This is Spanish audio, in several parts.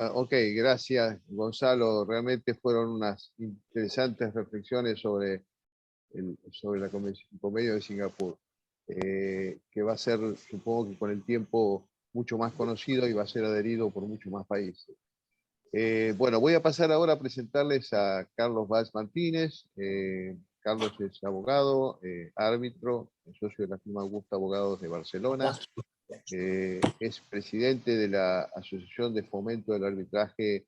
Ok, gracias Gonzalo. Realmente fueron unas interesantes reflexiones sobre sobre la convenio de Singapur, que va a ser, supongo que con el tiempo, mucho más conocido y va a ser adherido por muchos más países. Bueno, voy a pasar ahora a presentarles a Carlos Valls Martínez. Carlos es abogado, árbitro, socio de la firma Augusta Abogados de Barcelona. Es presidente de la Asociación de Fomento del Arbitraje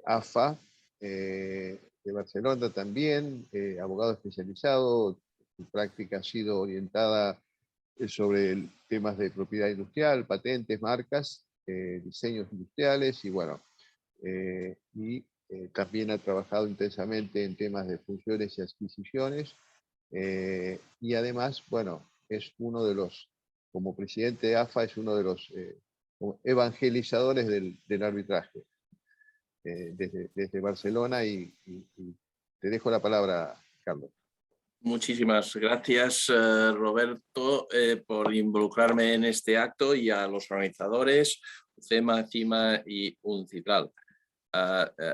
AFA, de Barcelona también, abogado especializado. Su práctica ha sido orientada sobre temas de propiedad industrial, patentes, marcas, diseños industriales y bueno, también ha trabajado intensamente en temas de fusiones y adquisiciones, y además, bueno, es uno de los, como presidente de AFA, es uno de los evangelizadores del arbitraje, desde Barcelona y te dejo la palabra, Carlos. Muchísimas gracias, Roberto, por involucrarme en este acto, y a los organizadores, CEMA, CIMA y UNCITRAL.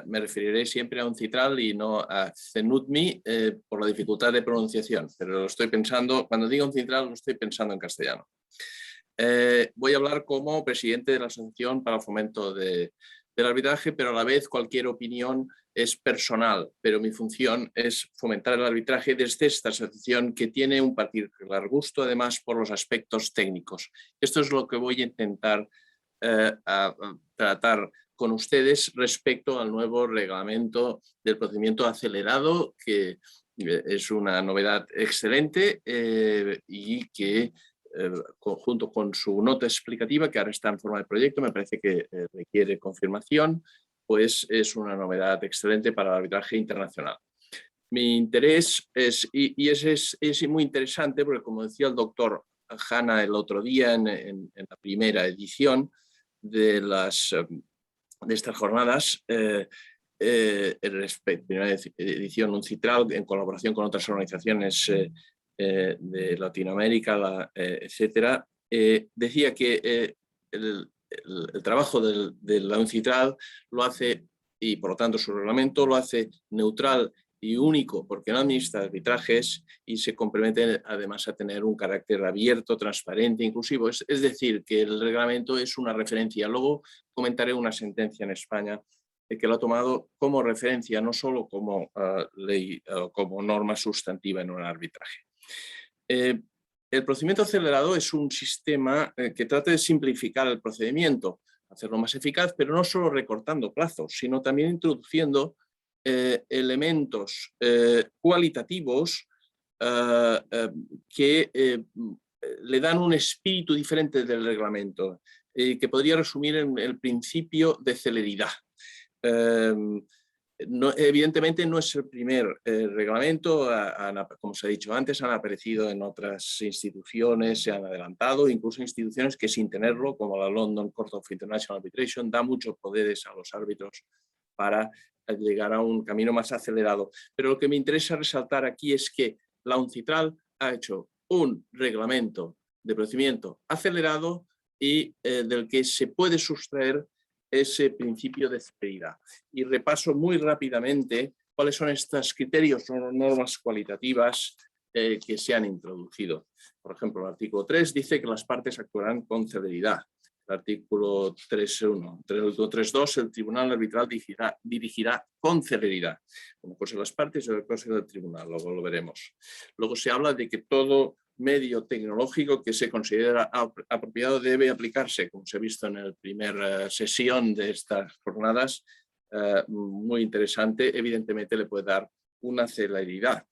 Me referiré siempre a UNCITRAL y no a CENUTMI por la dificultad de pronunciación, pero lo estoy pensando, cuando digo UNCITRAL lo estoy pensando en castellano. Voy a hablar como presidente de la Asociación para el Fomento del Arbitraje, pero a la vez cualquier opinión es personal, pero mi función es fomentar el arbitraje desde esta asociación, que tiene un particular gusto además por los aspectos técnicos. Esto es lo que voy a intentar a tratar con ustedes respecto al nuevo reglamento del procedimiento acelerado, que es una novedad excelente y que junto con su nota explicativa, que ahora está en forma de proyecto, me parece que requiere confirmación, pues es una novedad excelente para el arbitraje internacional. Mi interés es muy interesante porque, como decía el doctor Hanna el otro día en la primera edición de estas jornadas, primera edición UNCITRAL, en colaboración con otras organizaciones de Latinoamérica, etcétera, decía que el trabajo de la UNCITRAL lo hace, y por lo tanto su reglamento lo hace neutral y único, porque no administra arbitrajes y se compromete además a tener un carácter abierto, transparente, inclusivo. Es decir, que el reglamento es una referencia. Luego comentaré una sentencia en España que lo ha tomado como referencia, no solo como ley, como norma sustantiva en un arbitraje. El procedimiento acelerado es un sistema que trata de simplificar el procedimiento, hacerlo más eficaz, pero no solo recortando plazos, sino también introduciendo elementos cualitativos que le dan un espíritu diferente del reglamento, que podría resumir en el principio de celeridad. Evidentemente no es el primer reglamento, como se ha dicho antes, han aparecido en otras instituciones, se han adelantado, incluso instituciones que sin tenerlo, como la London Court of International Arbitration, da muchos poderes a los árbitros para llegar a un camino más acelerado. Pero lo que me interesa resaltar aquí es que la UNCITRAL ha hecho un reglamento de procedimiento acelerado y del que se puede sustraer ese principio de celeridad. Y repaso muy rápidamente cuáles son estos criterios o normas cualitativas que se han introducido. Por ejemplo, el artículo 3 dice que las partes actuarán con celeridad. El artículo 3.1. El artículo 3.2, el tribunal arbitral dirigirá con celeridad. Una cosa las partes y otra cosa el tribunal, luego lo veremos. Luego se habla de que todo medio tecnológico que se considera apropiado debe aplicarse, como se ha visto en la primera sesión de estas jornadas, muy interesante. Evidentemente le puede dar una celeridad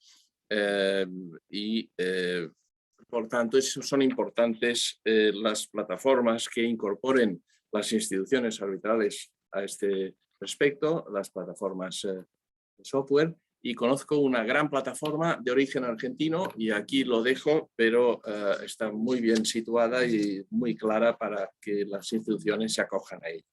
por tanto son importantes las plataformas que incorporen las instituciones arbitrales a este respecto, las plataformas de software. Y conozco una gran plataforma de origen argentino, y aquí lo dejo, pero está muy bien situada y muy clara para que las instituciones se acojan a ella.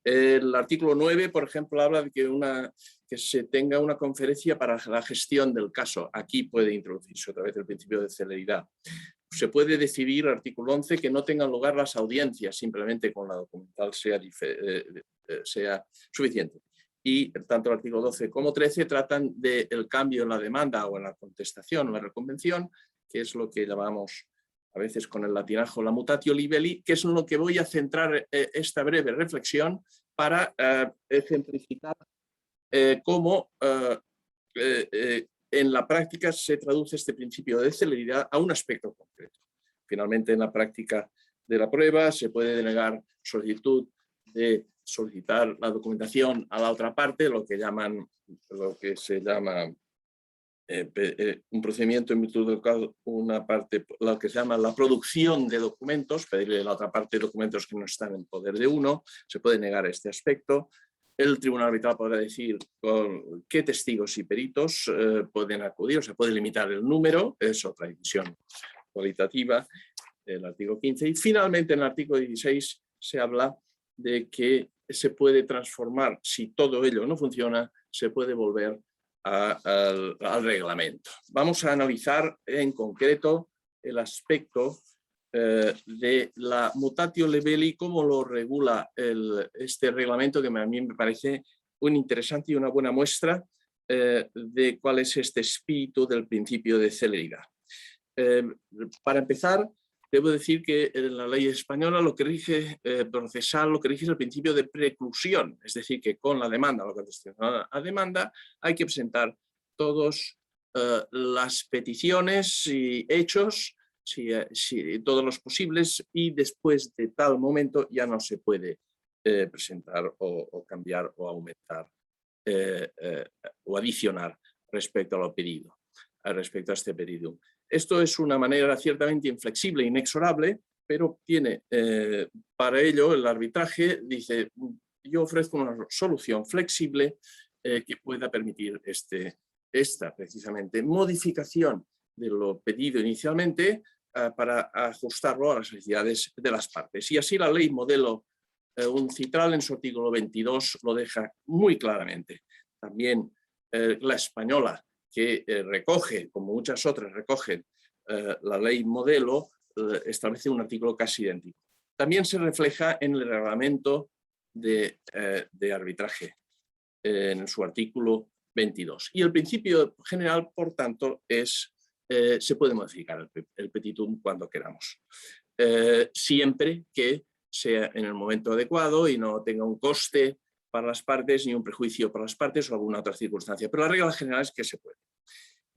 El artículo 9, por ejemplo, habla de que se tenga una conferencia para la gestión del caso. Aquí puede introducirse otra vez el principio de celeridad. Se puede decidir, artículo 11, que no tengan lugar las audiencias, simplemente con la documental sea sea suficiente. Y tanto el artículo 12 como 13 tratan del cambio en la demanda o en la contestación o la reconvención, que es lo que llamamos a veces con el latinajo la mutatio libelli, que es en lo que voy a centrar esta breve reflexión para ejemplificar cómo en la práctica se traduce este principio de celeridad a un aspecto concreto. Finalmente, en la práctica de la prueba se puede denegar solicitud de solicitar la documentación a la otra parte, lo que se llama un procedimiento en virtud del cual una parte, lo que se llama la producción de documentos, pedirle a la otra parte documentos que no están en poder de uno, se puede negar este aspecto. El tribunal arbitral podrá decir con qué testigos y peritos pueden acudir, o sea, puede limitar el número, es otra división cualitativa, el artículo 15. Y finalmente en el artículo 16 se habla de que se puede transformar, si todo ello no funciona, se puede volver al reglamento. Vamos a analizar en concreto el aspecto de la mutatio libelli, cómo lo regula este reglamento, que a mí me parece un interesante y una buena muestra de cuál es este espíritu del principio de celeridad. Para empezar, debo decir que en la ley española lo que rige procesal, lo que rige es el principio de preclusión, es decir, que con la demanda, lo que a demanda, hay que presentar todas las peticiones y hechos, todos los posibles, y después de tal momento ya no se puede presentar o cambiar o aumentar o adicionar respecto a lo pedido, respecto a este pedido. Esto es una manera ciertamente inflexible e inexorable, pero tiene para ello el arbitraje, dice, yo ofrezco una solución flexible que pueda permitir esta precisamente modificación de lo pedido inicialmente para ajustarlo a las necesidades de las partes. Y así la ley modelo UNCITRAL en su artículo 22 lo deja muy claramente. También la española, que recoge, como muchas otras recogen, la ley modelo, establece un artículo casi idéntico. También se refleja en el reglamento de arbitraje, en su artículo 22. Y el principio general, por tanto, es se puede modificar el petitum cuando queramos, siempre que sea en el momento adecuado y no tenga un coste para las partes ni un prejuicio para las partes o alguna otra circunstancia. Pero la regla general es que se puede.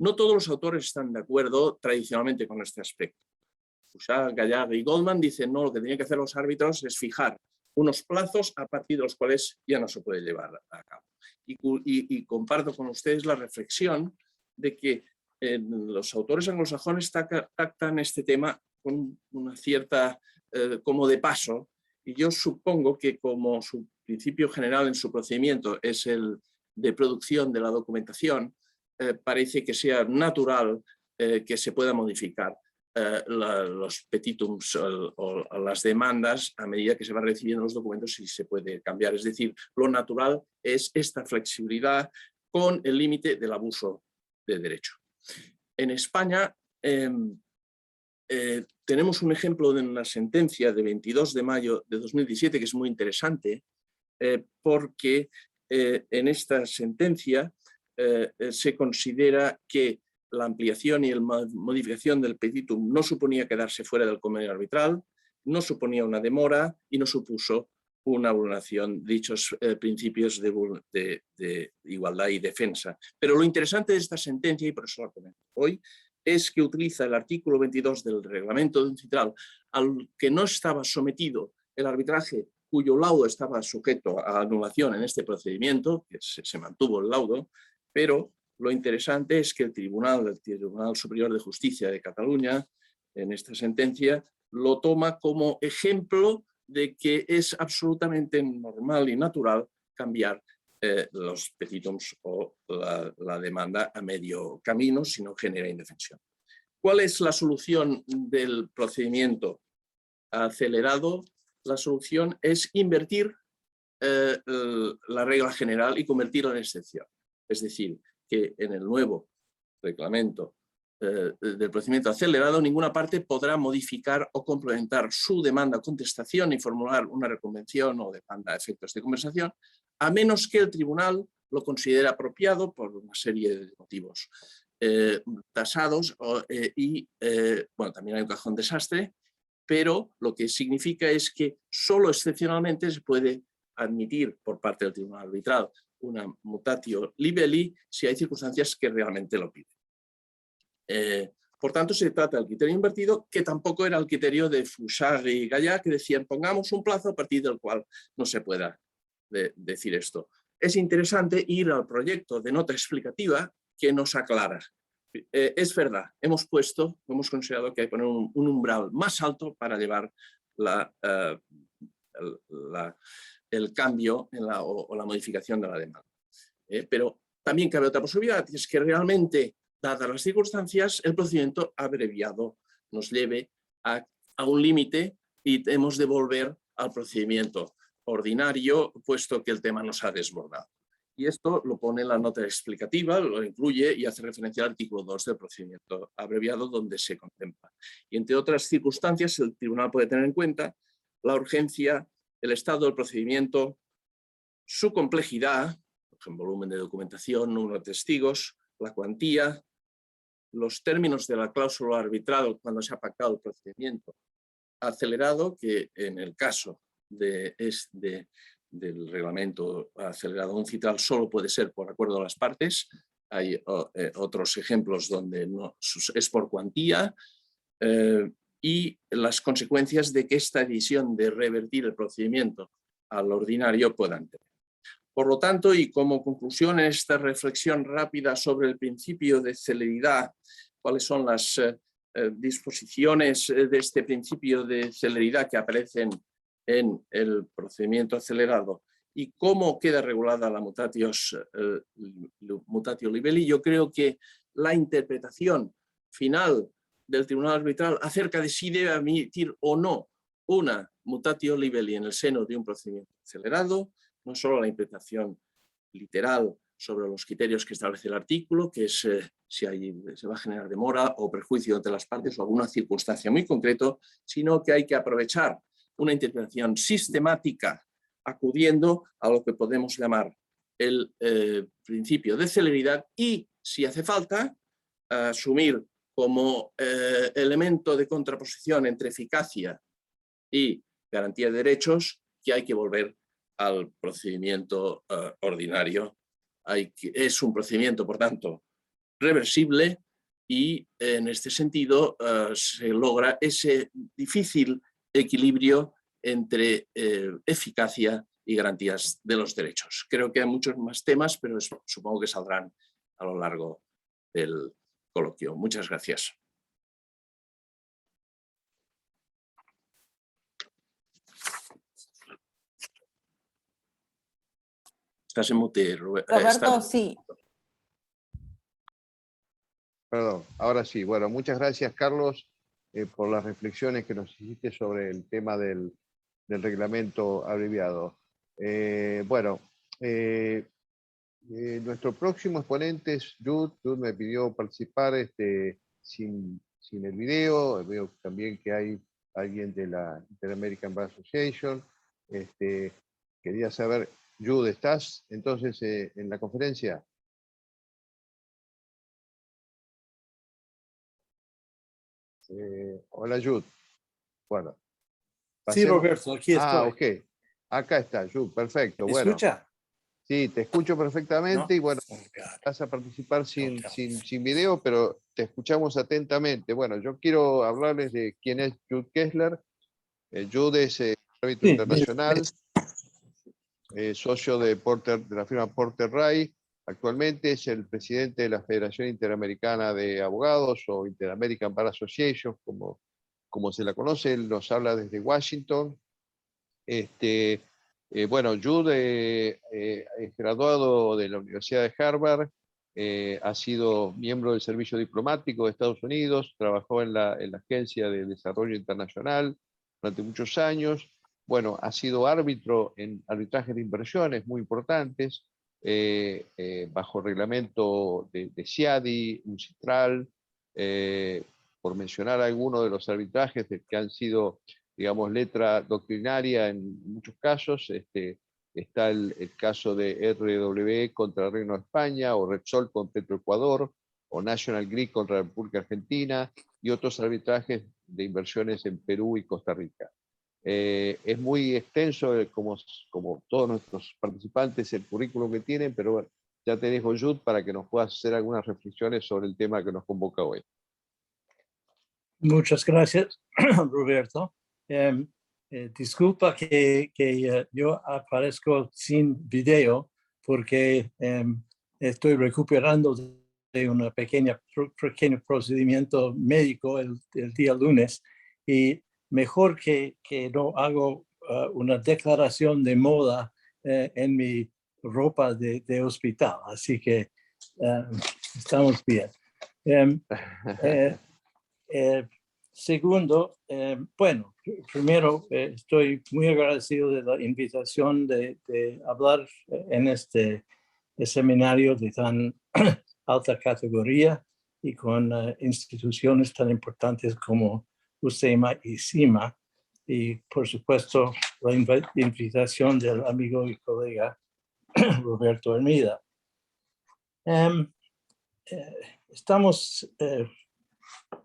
No todos los autores están de acuerdo tradicionalmente con este aspecto. Bouchard, Gallard y Goldman dicen no, lo que tienen que hacer los árbitros es fijar unos plazos a partir de los cuales ya no se puede llevar a cabo. Y comparto con ustedes la reflexión de que los autores anglosajones tratan este tema con una cierta, como de paso, y yo supongo que como su principio general en su procedimiento es el de producción de la documentación, parece que sea natural que se pueda modificar los petitums o las demandas a medida que se van recibiendo los documentos y se puede cambiar. Es decir, lo natural es esta flexibilidad con el límite del abuso de derecho. En España tenemos un ejemplo de una sentencia de 22 de mayo de 2017 que es muy interesante porque en esta sentencia se considera que la ampliación y la modificación del petitum no suponía quedarse fuera del convenio arbitral, no suponía una demora y no supuso una vulneración de dichos principios de igualdad y defensa. Pero lo interesante de esta sentencia, y por eso la comento hoy, es que utiliza el artículo 22 del reglamento de UNCITRAL al que no estaba sometido el arbitraje cuyo laudo estaba sujeto a anulación en este procedimiento, que se mantuvo el laudo, pero lo interesante es que el Tribunal Superior de Justicia de Cataluña, en esta sentencia, lo toma como ejemplo de que es absolutamente normal y natural cambiar los petitums o la demanda a medio camino si no genera indefensión. ¿Cuál es la solución del procedimiento acelerado? La solución es invertir la regla general y convertirla en excepción. Es decir, que en el nuevo reglamento del procedimiento acelerado, ninguna parte podrá modificar o complementar su demanda o contestación y formular una reconvención o demanda a efectos de conversación, a menos que el tribunal lo considere apropiado por una serie de motivos tasados bueno, también hay un cajón desastre, pero lo que significa es que solo excepcionalmente se puede admitir por parte del tribunal arbitral una mutatio libelli si hay circunstancias que realmente lo piden. Por tanto, se trata del criterio invertido, que tampoco era el criterio de Fouchard y Gallard, que decían pongamos un plazo a partir del cual no se pueda decir esto. Es interesante ir al proyecto de nota explicativa que nos aclara. Es verdad, hemos considerado que hay que poner un umbral más alto para llevar el cambio o la modificación de la demanda. Pero también cabe otra posibilidad, que es que realmente, dadas las circunstancias, el procedimiento abreviado nos lleve a un límite y hemos de volver al procedimiento ordinario, puesto que el tema nos ha desbordado. Y esto lo pone en la nota explicativa, lo incluye y hace referencia al artículo 2 del procedimiento abreviado, donde se contempla. Y entre otras circunstancias, el tribunal puede tener en cuenta la urgencia, el estado del procedimiento, su complejidad, en volumen de documentación, número de testigos, la cuantía, los términos de la cláusula arbitral cuando se ha pactado el procedimiento acelerado, que en el caso del reglamento acelerado uncitral solo puede ser por acuerdo de las partes. Hay otros ejemplos donde no, es por cuantía, y las consecuencias de que esta decisión de revertir el procedimiento al ordinario puedan tener. Por lo tanto, y como conclusión en esta reflexión rápida sobre el principio de celeridad, cuáles son las disposiciones de este principio de celeridad que aparecen en el procedimiento acelerado y cómo queda regulada la mutatio libelli, yo creo que la interpretación final del tribunal arbitral acerca de si debe admitir o no una mutatio libelli en el seno de un procedimiento acelerado, no solo la interpretación literal sobre los criterios que establece el artículo, que es si se va a generar demora o perjuicio entre las partes o alguna circunstancia muy concreto, sino que hay que aprovechar una interpretación sistemática acudiendo a lo que podemos llamar el principio de celeridad y, si hace falta, asumir como elemento de contraposición entre eficacia y garantía de derechos que hay que volver al procedimiento ordinario. Es un procedimiento, por tanto, reversible y en este sentido se logra ese difícil equilibrio entre eficacia y garantías de los derechos. Creo que hay muchos más temas, pero supongo que saldrán a lo largo del coloquio. Muchas gracias. Estás en mute, Roberto, sí. Perdón, ahora sí. Bueno, muchas gracias, Carlos, por las reflexiones que nos hiciste sobre el tema del reglamento abreviado. Nuestro próximo exponente es Jude. Jude me pidió participar sin el video. Veo también que hay alguien de la Inter-American Bar Association. Quería saber, Jude, ¿estás entonces en la conferencia? Hola, Jude. Bueno. Sí, Roberto, aquí estoy. Ok. Acá está, Jude. Perfecto. ¿Me bueno. escucha? Sí, te escucho perfectamente. ¿No? Y bueno, vas a participar sin video, pero te escuchamos atentamente. Bueno, yo quiero hablarles de quién es Jude Kessler. Jude es árbitro internacional, socio de la firma Porter Ray. Actualmente es el presidente de la Federación Interamericana de Abogados, o Inter-American Bar Association, como se la conoce. Él nos habla desde Washington. Jude es graduado de la Universidad de Harvard, ha sido miembro del Servicio Diplomático de Estados Unidos, trabajó en la Agencia de Desarrollo Internacional durante muchos años. Bueno, ha sido árbitro en arbitrajes de inversiones muy importantes, bajo reglamento de CIADI, UNCITRAL, por mencionar algunos de los arbitrajes que han sido, digamos, letra doctrinaria en muchos casos. Está el caso de RWE contra el Reino de España, o Repsol con Petroecuador, o National Grid contra la República Argentina, y otros arbitrajes de inversiones en Perú y Costa Rica. Es muy extenso, como todos nuestros participantes, el currículum que tienen, pero bueno, ya te dejo, Jude, para que nos puedas hacer algunas reflexiones sobre el tema que nos convoca hoy. Muchas gracias, Roberto. Disculpa que yo aparezco sin video porque estoy recuperando de un pequeño procedimiento médico el día lunes, y mejor que no hago una declaración de moda en mi ropa de hospital. Así que estamos bien. Segundo, bueno, primero estoy muy agradecido de la invitación de hablar en este seminario de tan alta categoría y con instituciones tan importantes como UCEMA y CIMA, y por supuesto la invitación del amigo y colega Roberto Hermida. Estamos,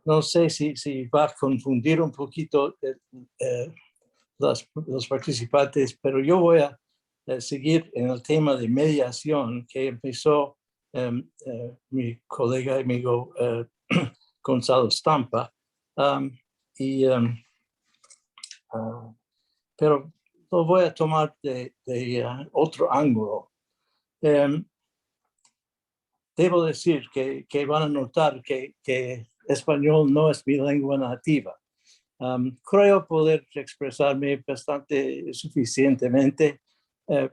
no sé si va a confundir un poquito los participantes, pero yo voy a seguir en el tema de mediación que empezó mi colega y amigo Gonzalo Stampa, pero lo voy a tomar de otro ángulo. Debo decir que van a notar que español no es mi lengua nativa. Creo poder expresarme bastante suficientemente,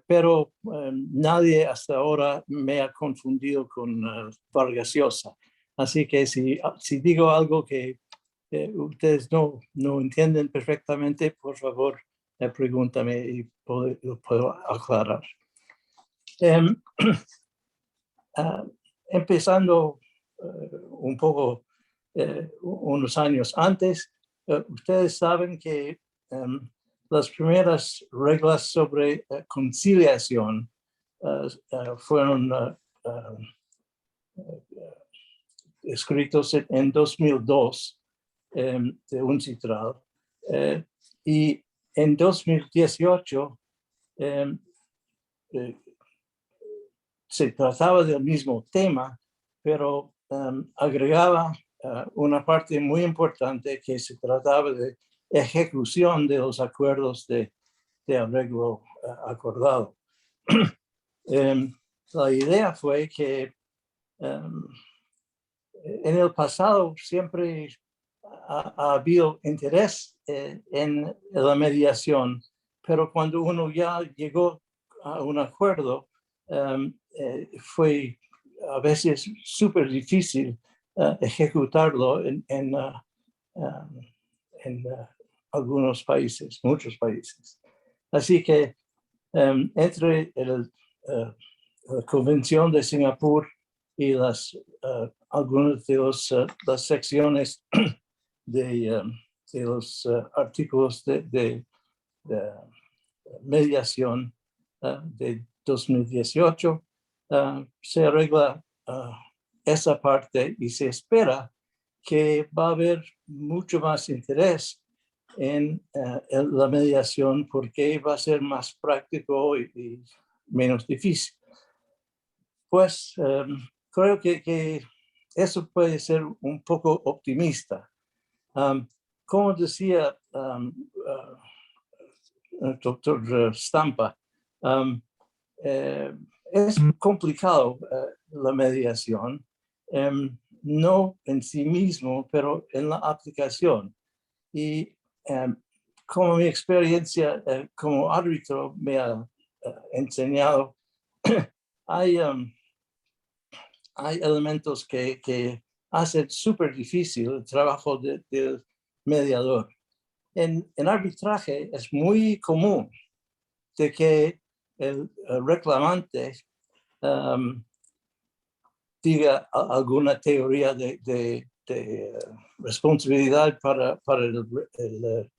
pero nadie hasta ahora me ha confundido con Vargas Llosa. Así que si digo algo que ustedes no entienden perfectamente, por favor, pregúntame y lo puedo aclarar. Empezando un poco unos años antes, ustedes saben que las primeras reglas sobre conciliación fueron escritos en 2002 de UNCITRAL, y en 2018 se trataba del mismo tema, pero agregaba una parte muy importante, que se trataba de ejecución de los acuerdos de arreglo acordado. La idea fue que en el pasado siempre ha habido interés en la mediación, pero cuando uno ya llegó a un acuerdo, fue a veces súper difícil ejecutarlo en algunos países, muchos países. Así que entre la Convención de Singapur y algunas de las secciones de los artículos de mediación de 2018, se arregla esa parte, y se espera que va a haber mucho más interés en la mediación, porque va a ser más práctico y menos difícil. Pues creo que eso puede ser un poco optimista. Como decía el doctor Stampa, es complicado la mediación, no en sí mismo, pero en la aplicación. Y como mi experiencia como árbitro me ha enseñado, hay elementos que hacen súper difícil el trabajo del mediador. En arbitraje es muy común de que el reclamante diga alguna teoría de responsabilidad para el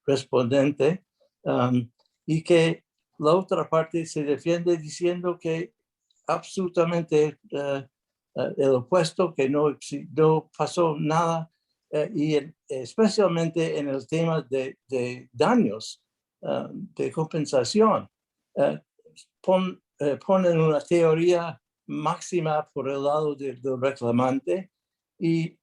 respondente, y que la otra parte se defiende diciendo que absolutamente el opuesto, que no pasó nada, y especialmente en el tema de daños, de compensación. Ponen una teoría máxima por el lado del reclamante y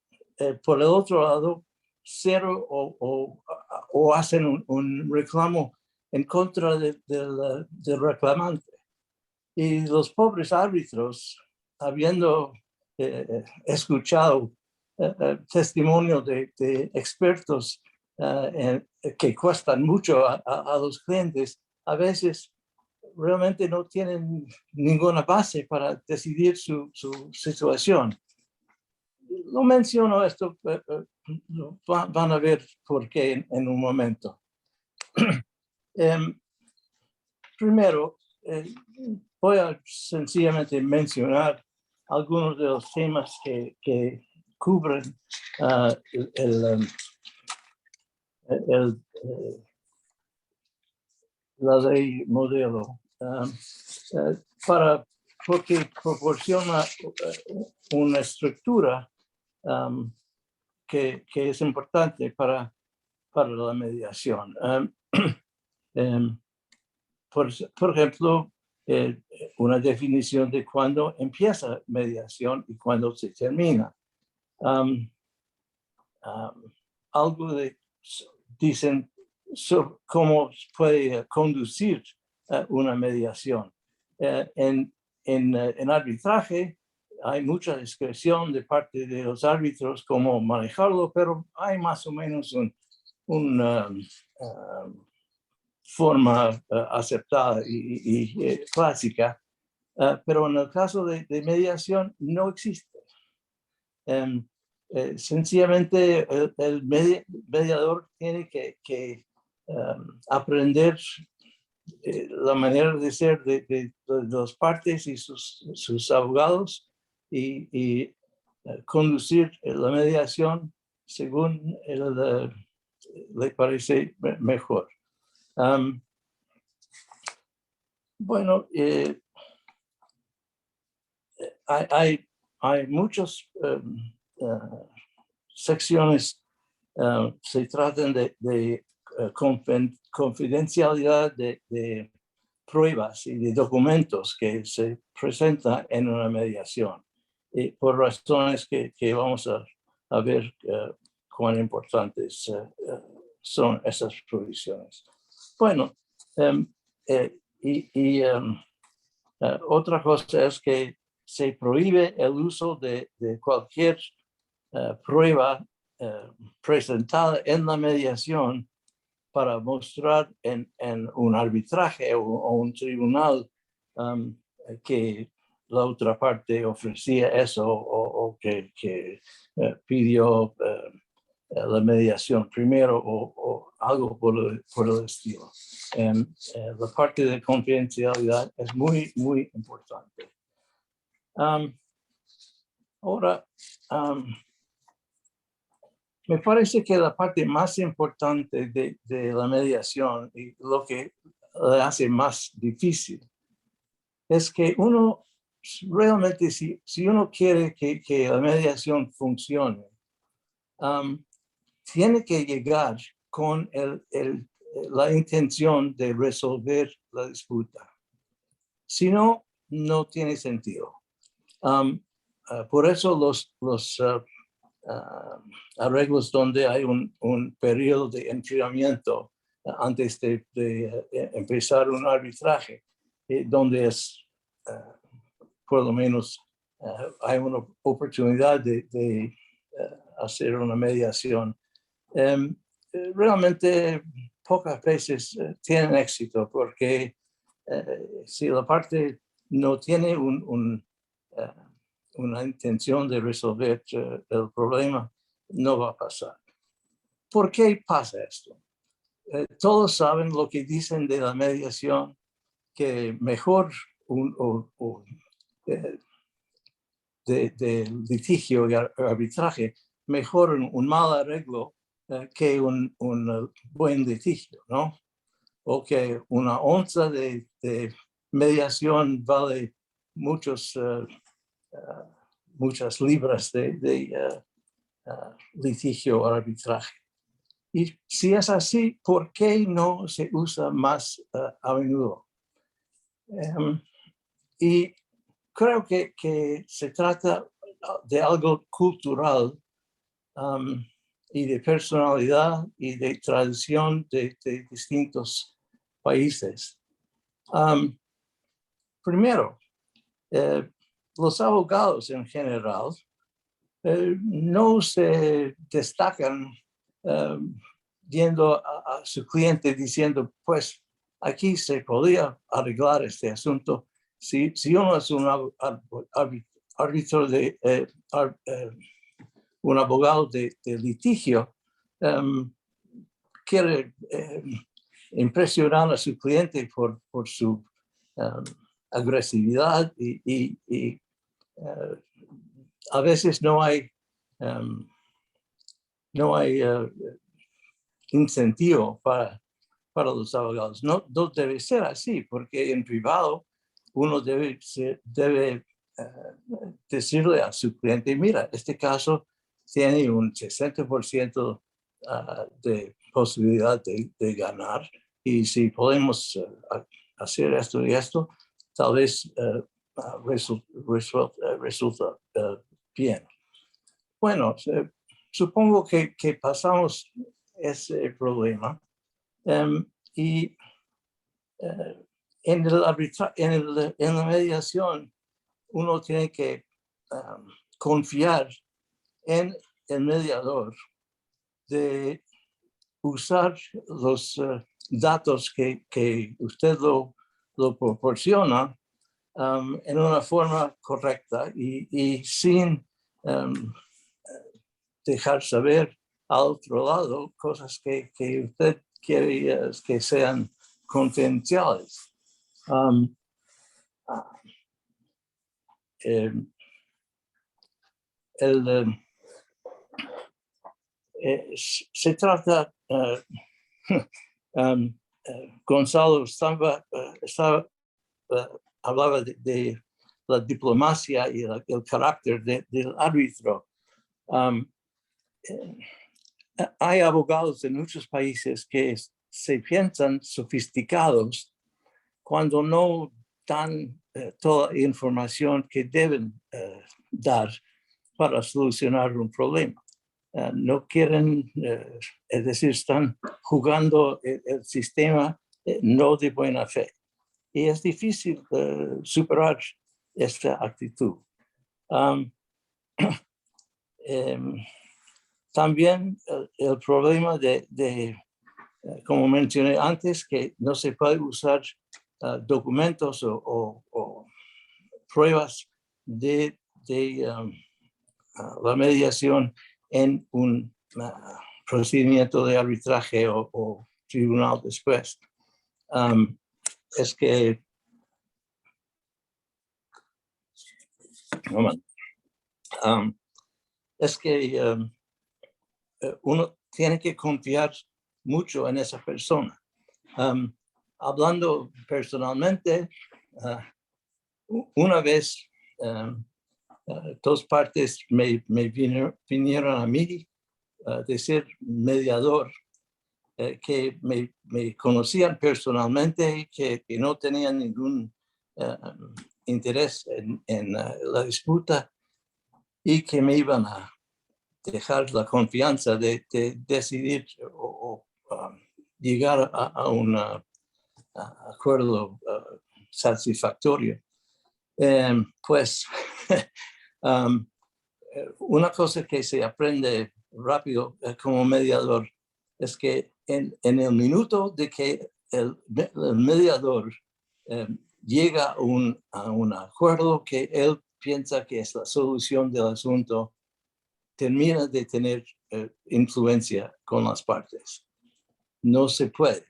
por el otro lado cero o hacen un reclamo en contra del reclamante. Y los pobres árbitros, habiendo escuchado testimonio de expertos que cuestan mucho a los clientes, a veces realmente no tienen ninguna base para decidir su situación. Lo menciono esto, van a ver por qué en un momento. Primero, voy a sencillamente mencionar algunos de los temas que cubren la ley modelo, porque proporciona una estructura que es importante para la mediación. Por ejemplo, una definición de cuándo empieza mediación y cuándo se termina. Algo dicen cómo puede conducir una mediación. En arbitraje hay mucha discreción de parte de los árbitros cómo manejarlo, pero hay más o menos una forma aceptada y clásica, pero en el caso de mediación no existe. Sencillamente el mediador tiene que aprender la manera de ser de las partes y sus abogados y conducir la mediación según le parece mejor. Bueno, hay muchas secciones se tratan de confidencialidad de pruebas y de documentos que se presentan en una mediación, y por razones que vamos a ver cuán importantes son esas provisiones. Bueno, otra cosa es que se prohíbe el uso de cualquier prueba presentada en la mediación para mostrar en un arbitraje o un tribunal que la otra parte ofrecía eso o que pidió la mediación primero o algo por el estilo. La parte de confidencialidad es muy, muy importante. Ahora, me parece que la parte más importante de la mediación y lo que la hace más difícil es que uno realmente, si uno quiere que la mediación funcione, tiene que llegar con la intención de resolver la disputa. Si no, no tiene sentido. Por eso los arreglos donde hay un periodo de enfriamiento antes de empezar un arbitraje, donde es por lo menos hay una oportunidad de hacer una mediación. Realmente pocas veces tienen éxito porque si la parte no tiene una intención de resolver el problema, no va a pasar. ¿Por qué pasa esto? Todos saben lo que dicen de la mediación, que mejor de litigio y arbitraje, mejor un mal arreglo que un buen litigio, ¿no? O que una onza de mediación vale muchas libras de litigio o arbitraje. Y si es así, ¿por qué no se usa más a menudo? Y creo que se trata de algo cultural y de personalidad y de tradición de distintos países. Primero, los abogados en general no se destacan yendo a su cliente diciendo, pues aquí se podría arreglar este asunto. Si uno es un árbitro un abogado de litigio, quiere impresionar a su cliente por su agresividad y a veces no hay incentivo para los abogados. No debe ser así, porque en privado uno debe decirle a su cliente, mira, este caso tiene un 60% de posibilidad de ganar, y si podemos hacer esto y esto, tal vez resulta bien. Bueno, supongo que pasamos ese problema y en la mediación uno tiene que confiar en el mediador de usar los datos que usted lo proporciona en una forma correcta y sin dejar saber al otro lado cosas que usted quiere que sean confidenciales. Se trata, Gonzalo hablaba de la diplomacia y el carácter del árbitro. Hay abogados en muchos países que se piensan sofisticados cuando no dan toda la información que deben dar para solucionar un problema. No quieren, es decir, están jugando el sistema no de buena fe. Y es difícil superar esta actitud. También el problema como mencioné antes, que no se puede usar documentos o pruebas de la mediación en un procedimiento de arbitraje o tribunal después. Es que uno tiene que confiar mucho en esa persona. Hablando personalmente, una vez dos partes me vinieron a mí de ser mediador, que me conocían personalmente, que no tenían ningún interés en la disputa y que me iban a dejar la confianza de decidir o llegar a un acuerdo satisfactorio. Pues una cosa que se aprende rápido como mediador es que en el minuto de que el mediador llega a un acuerdo que él piensa que es la solución del asunto, termina de tener influencia con las partes. No se puede.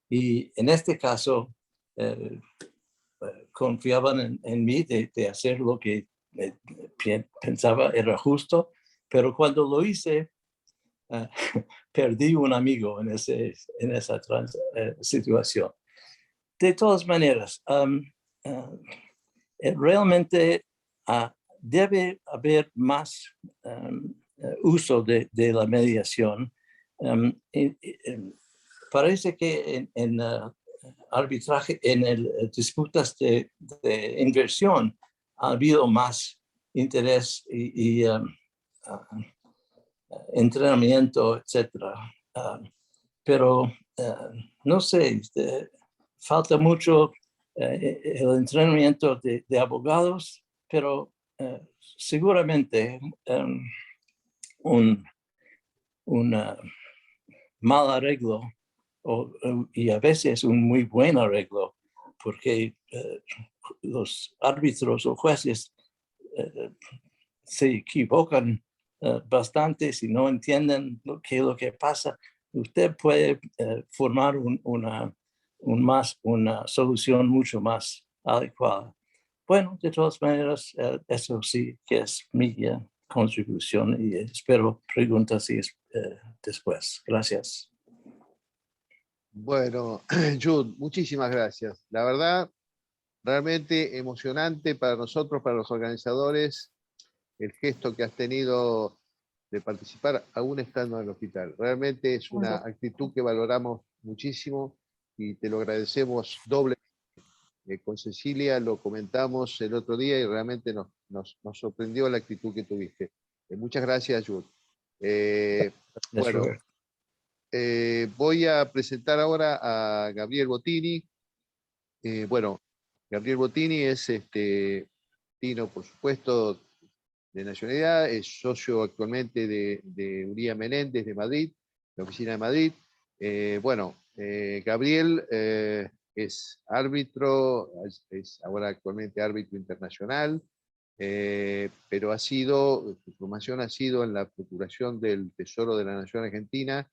Y en este caso, confiaban en mí de hacer lo que pensaba era justo, pero cuando lo hice, perdí un amigo en esa situación. De todas maneras, realmente debe haber más uso de la mediación. Parece que en arbitraje, en disputas de inversión, ha habido más interés y entrenamiento, etcétera. Pero no sé, falta mucho el entrenamiento de abogados, pero seguramente un mal arreglo y a veces un muy buen arreglo, porque los árbitros o jueces se equivocan bastante si no entienden lo que pasa. Usted puede formar una solución mucho más adecuada. Bueno, de todas maneras, eso sí que es mi contribución y espero preguntas después. Gracias. Bueno, Jude, muchísimas gracias. La verdad, realmente emocionante para nosotros, para los organizadores, el gesto que has tenido de participar aún estando en el hospital. Realmente es una actitud que valoramos muchísimo y te lo agradecemos doble. Con Cecilia lo comentamos el otro día y realmente nos sorprendió la actitud que tuviste. Muchas gracias, Jude. Bueno, voy a presentar ahora a Gabriel Bottini. Bueno, Gabriel Bottini es tino, por supuesto, de nacionalidad, es socio actualmente de Uría Menéndez de Madrid, la oficina de Madrid. Gabriel es árbitro, es ahora actualmente árbitro internacional, pero su formación ha sido en la Procuración del Tesoro de la Nación Argentina,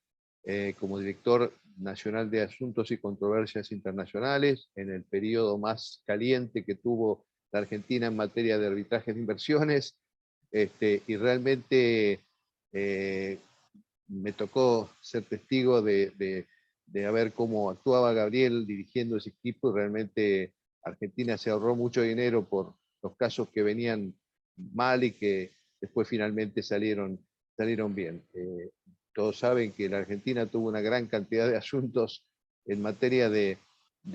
como director nacional de Asuntos y Controversias Internacionales, en el periodo más caliente que tuvo la Argentina en materia de arbitraje de inversiones, y realmente me tocó ser testigo de ver cómo actuaba Gabriel dirigiendo ese equipo, y realmente Argentina se ahorró mucho dinero por los casos que venían mal y que después finalmente salieron bien. Todos saben que la Argentina tuvo una gran cantidad de asuntos en materia de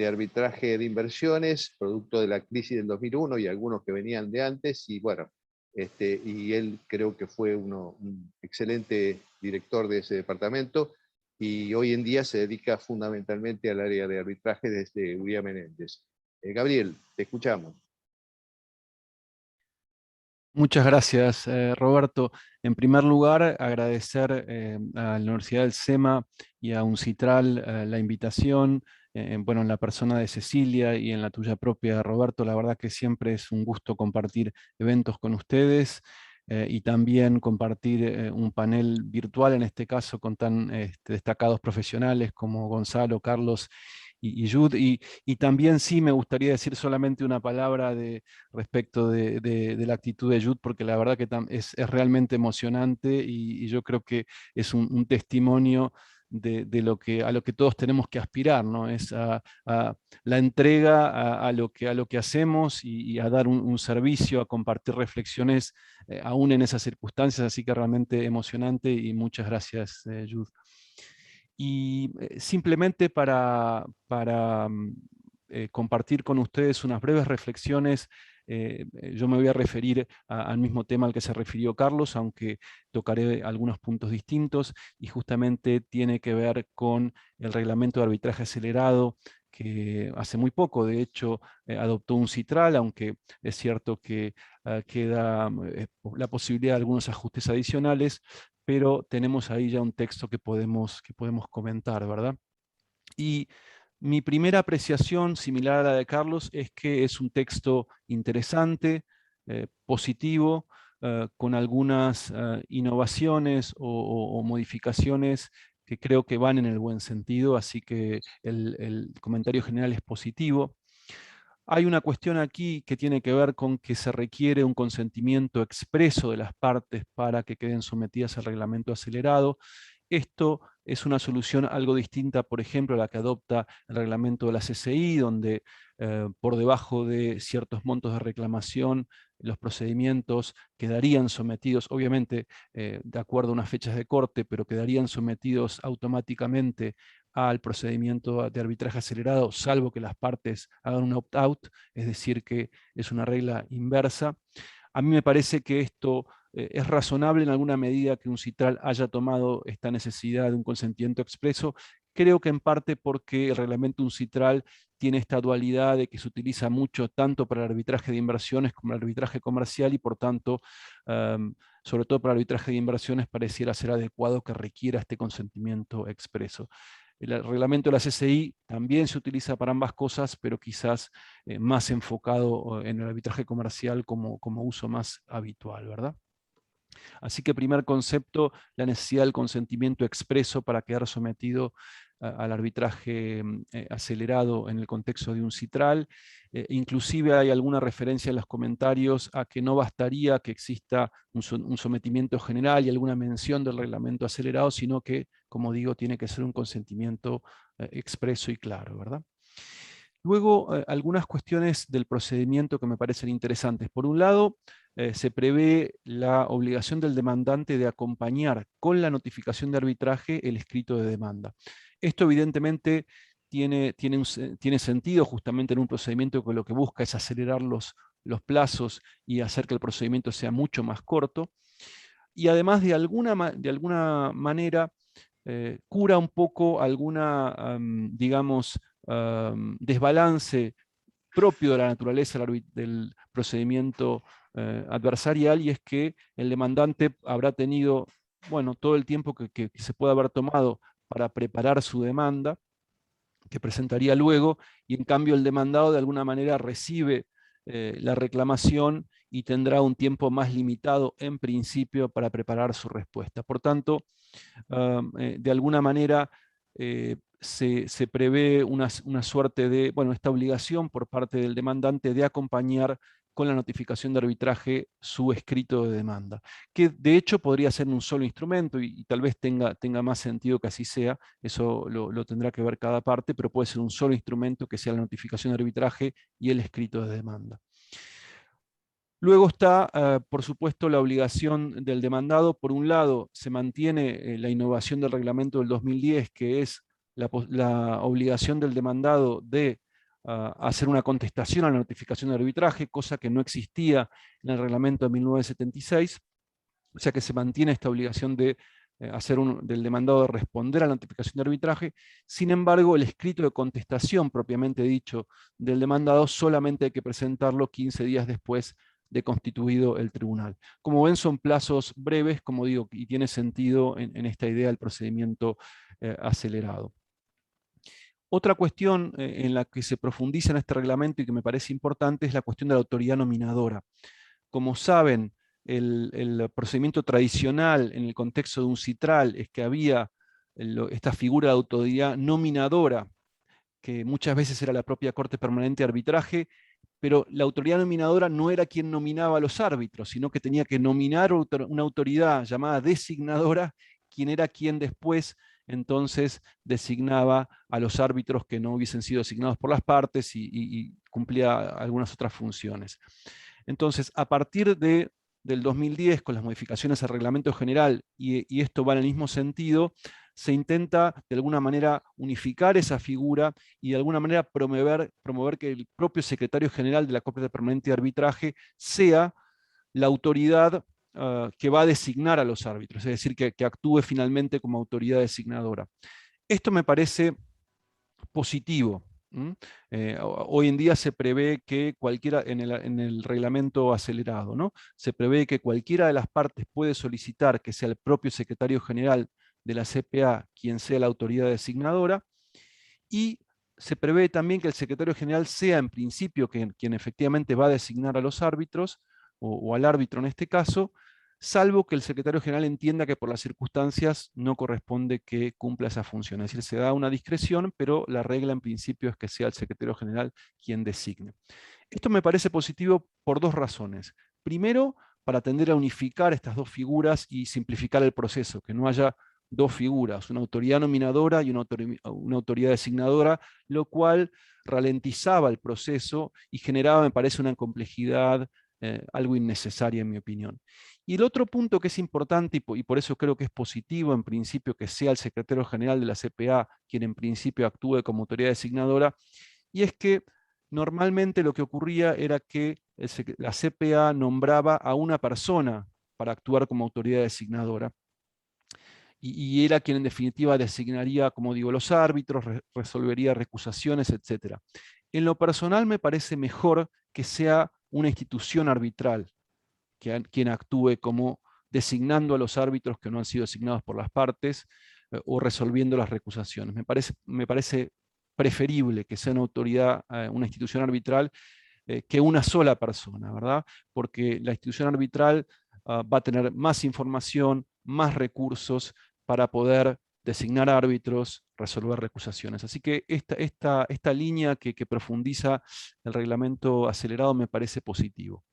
arbitraje de inversiones, producto de la crisis del 2001 y algunos que venían de antes, y bueno, y él creo que fue un excelente director de ese departamento, y hoy en día se dedica fundamentalmente al área de arbitraje desde Uría Menéndez. Gabriel, te escuchamos. Muchas gracias, Roberto. En primer lugar, agradecer a la Universidad del SEMA y a UNCITRAL la invitación, bueno, en la persona de Cecilia y en la tuya propia, Roberto. La verdad que siempre es un gusto compartir eventos con ustedes y también compartir un panel virtual, en este caso, con tan destacados profesionales como Gonzalo, Carlos y Jude, y también sí me gustaría decir solamente una palabra respecto de la actitud de Jude, porque la verdad que es realmente emocionante y yo creo que es un testimonio a lo que todos tenemos que aspirar, ¿no? Es a la entrega a lo que hacemos y a dar un servicio, a compartir reflexiones aún en esas circunstancias, así que realmente emocionante y muchas gracias, Jude. Y simplemente para compartir con ustedes unas breves reflexiones, yo me voy a referir al mismo tema al que se refirió Carlos, aunque tocaré algunos puntos distintos, y justamente tiene que ver con el reglamento de arbitraje acelerado, que hace muy poco, de hecho, adoptó UNCITRAL, aunque es cierto que queda la posibilidad de algunos ajustes adicionales, pero tenemos ahí ya un texto que podemos comentar, ¿verdad? Y mi primera apreciación, similar a la de Carlos, es que es un texto interesante, positivo, con algunas innovaciones o modificaciones que creo que van en el buen sentido, así que el comentario general es positivo. Hay una cuestión aquí que tiene que ver con que se requiere un consentimiento expreso de las partes para que queden sometidas al reglamento acelerado. Esto es una solución algo distinta, por ejemplo, a la que adopta el reglamento de la CCI, donde por debajo de ciertos montos de reclamación los procedimientos quedarían sometidos, obviamente de acuerdo a unas fechas de corte, pero quedarían sometidos automáticamente al procedimiento de arbitraje acelerado, salvo que las partes hagan un opt-out, es decir, que es una regla inversa. A mí me parece que esto es razonable en alguna medida que un citral haya tomado esta necesidad de un consentimiento expreso. Creo que en parte porque el reglamento uncitral tiene esta dualidad de que se utiliza mucho tanto para el arbitraje de inversiones como el arbitraje comercial y por tanto, sobre todo para el arbitraje de inversiones, pareciera ser adecuado que requiera este consentimiento expreso. El reglamento de la CCI también se utiliza para ambas cosas, pero quizás más enfocado en el arbitraje comercial como uso más habitual, ¿verdad? Así que primer concepto, la necesidad del consentimiento expreso para quedar sometido al arbitraje acelerado en el contexto de un citral. Inclusive hay alguna referencia en los comentarios a que no bastaría que exista un sometimiento general y alguna mención del reglamento acelerado, sino que, como digo, tiene que ser un consentimiento expreso y claro, ¿verdad? Luego, algunas cuestiones del procedimiento que me parecen interesantes. Por un lado, se prevé la obligación del demandante de acompañar con la notificación de arbitraje el escrito de demanda. Esto evidentemente tiene sentido justamente en un procedimiento que lo que busca es acelerar los plazos y hacer que el procedimiento sea mucho más corto. Y además de alguna manera cura un poco alguna, digamos, desbalance propio de la naturaleza del procedimiento adversarial, y es que el demandante habrá tenido, bueno, todo el tiempo que se puede haber tomado para preparar su demanda, que presentaría luego, y en cambio el demandado de alguna manera recibe la reclamación y tendrá un tiempo más limitado en principio para preparar su respuesta. Por tanto, de alguna manera se prevé una suerte de, bueno, esta obligación por parte del demandante de acompañar con la notificación de arbitraje su escrito de demanda, que de hecho podría ser un solo instrumento y tal vez tenga más sentido que así sea, eso lo tendrá que ver cada parte, pero puede ser un solo instrumento que sea la notificación de arbitraje y el escrito de demanda. Luego está, por supuesto, la obligación del demandado. Por un lado, se mantiene la innovación del reglamento del 2010, que es la obligación del demandado de hacer una contestación a la notificación de arbitraje, cosa que no existía en el reglamento de 1976. O sea que se mantiene esta obligación de del demandado de responder a la notificación de arbitraje. Sin embargo, el escrito de contestación propiamente dicho del demandado solamente hay que presentarlo 15 días después de constituido el tribunal. Como ven, son plazos breves, como digo, y tiene sentido en esta idea del procedimiento acelerado. Otra cuestión en la que se profundiza en este reglamento y que me parece importante es la cuestión de la autoridad nominadora. Como saben, el procedimiento tradicional en el contexto de un citral es que había esta figura de autoridad nominadora, que muchas veces era la propia Corte Permanente de Arbitraje, pero la autoridad nominadora no era quien nominaba a los árbitros, sino que tenía que nominar una autoridad llamada designadora, quien era quien después entonces designaba a los árbitros que no hubiesen sido designados por las partes y cumplía algunas otras funciones. Entonces, a partir del 2010, con las modificaciones al reglamento general, y esto va en el mismo sentido, se intenta de alguna manera unificar esa figura y de alguna manera promover que el propio secretario general de la Corte Permanente de Arbitraje sea la autoridad que va a designar a los árbitros, es decir, que actúe finalmente como autoridad designadora. Esto me parece positivo. Hoy en día se prevé que cualquiera, en el reglamento acelerado, ¿no? Se prevé que cualquiera de las partes puede solicitar que sea el propio secretario general de la CPA quien sea la autoridad designadora, y se prevé también que el secretario general sea en principio quien efectivamente va a designar a los árbitros, o al árbitro en este caso, salvo que el secretario general entienda que por las circunstancias no corresponde que cumpla esa función. Es decir, se da una discreción, pero la regla en principio es que sea el secretario general quien designe. Esto me parece positivo por dos razones. Primero, para tender a unificar estas dos figuras y simplificar el proceso, que no haya dos figuras, una autoridad nominadora y una autoridad designadora, lo cual ralentizaba el proceso y generaba, me parece, una complejidad algo innecesaria en mi opinión. Y el otro punto que es importante, y por eso creo que es positivo en principio que sea el secretario general de la CPA quien en principio actúe como autoridad designadora, y es que normalmente lo que ocurría era que la CPA nombraba a una persona para actuar como autoridad designadora. Y era quien en definitiva designaría, como digo, los árbitros, resolvería recusaciones, etc. En lo personal me parece mejor que sea una institución arbitral quien actúe como designando a los árbitros que no han sido designados por las partes o resolviendo las recusaciones. Me parece preferible que sea una autoridad, una institución arbitral, que una sola persona, ¿verdad? Porque la institución arbitral va a tener más información, más recursos para poder designar árbitros, resolver recusaciones. Así que esta línea que profundiza el reglamento acelerado me parece positivo.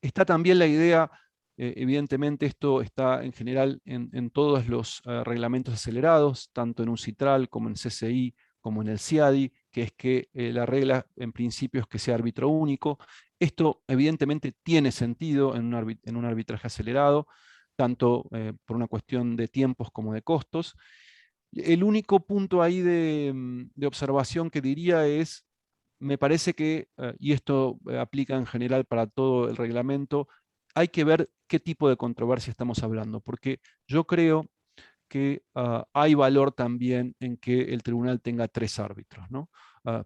Está también la idea, evidentemente esto está en general en todos los reglamentos acelerados, tanto en UNCITRAL como en CCI, como en el CIADI, que es que la regla en principio es que sea árbitro único. Esto evidentemente tiene sentido en un arbitraje acelerado, tanto por una cuestión de tiempos como de costos. El único punto ahí de observación que diría es, me parece que, y esto aplica en general para todo el reglamento, hay que ver qué tipo de controversia estamos hablando, porque yo creo que hay valor también en que el tribunal tenga 3 árbitros, ¿no?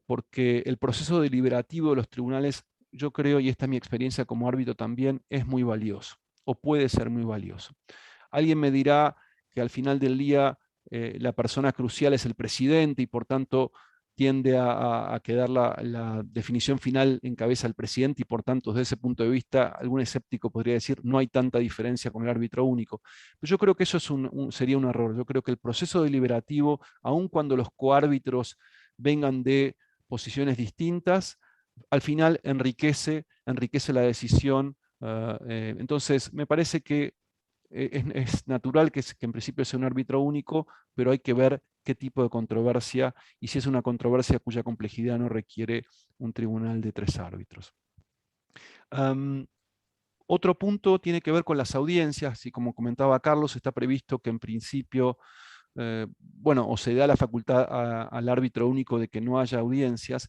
Porque el proceso deliberativo de los tribunales, yo creo, y esta es mi experiencia como árbitro también, es muy valioso, o puede ser muy valioso. Alguien me dirá que al final del día la persona crucial es el presidente y por tanto tiende a quedar la definición final en cabeza del presidente y por tanto desde ese punto de vista algún escéptico podría decir no hay tanta diferencia con el árbitro único. Pero yo creo que eso sería un error. Yo creo que el proceso deliberativo, aun cuando los coárbitros vengan de posiciones distintas, al final enriquece la decisión. Entonces me parece que es natural que en principio sea un árbitro único, pero hay que ver qué tipo de controversia y si es una controversia cuya complejidad no requiere un tribunal de 3 árbitros. Otro punto tiene que ver con las audiencias, y como comentaba Carlos, está previsto que en principio, bueno, o se da la facultad al árbitro único de que no haya audiencias.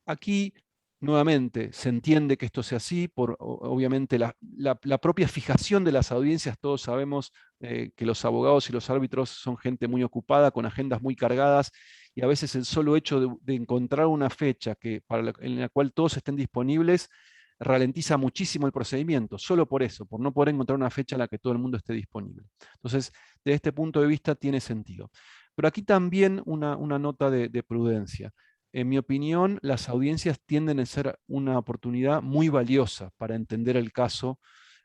Aquí nuevamente, se entiende que esto sea así, por obviamente la propia fijación de las audiencias. Todos sabemos que los abogados y los árbitros son gente muy ocupada, con agendas muy cargadas, y a veces el solo hecho de encontrar una fecha en la cual todos estén disponibles, ralentiza muchísimo el procedimiento, solo por eso, por no poder encontrar una fecha en la que todo el mundo esté disponible. Entonces, desde este punto de vista tiene sentido. Pero aquí también una nota de prudencia. En mi opinión, las audiencias tienden a ser una oportunidad muy valiosa para entender el caso,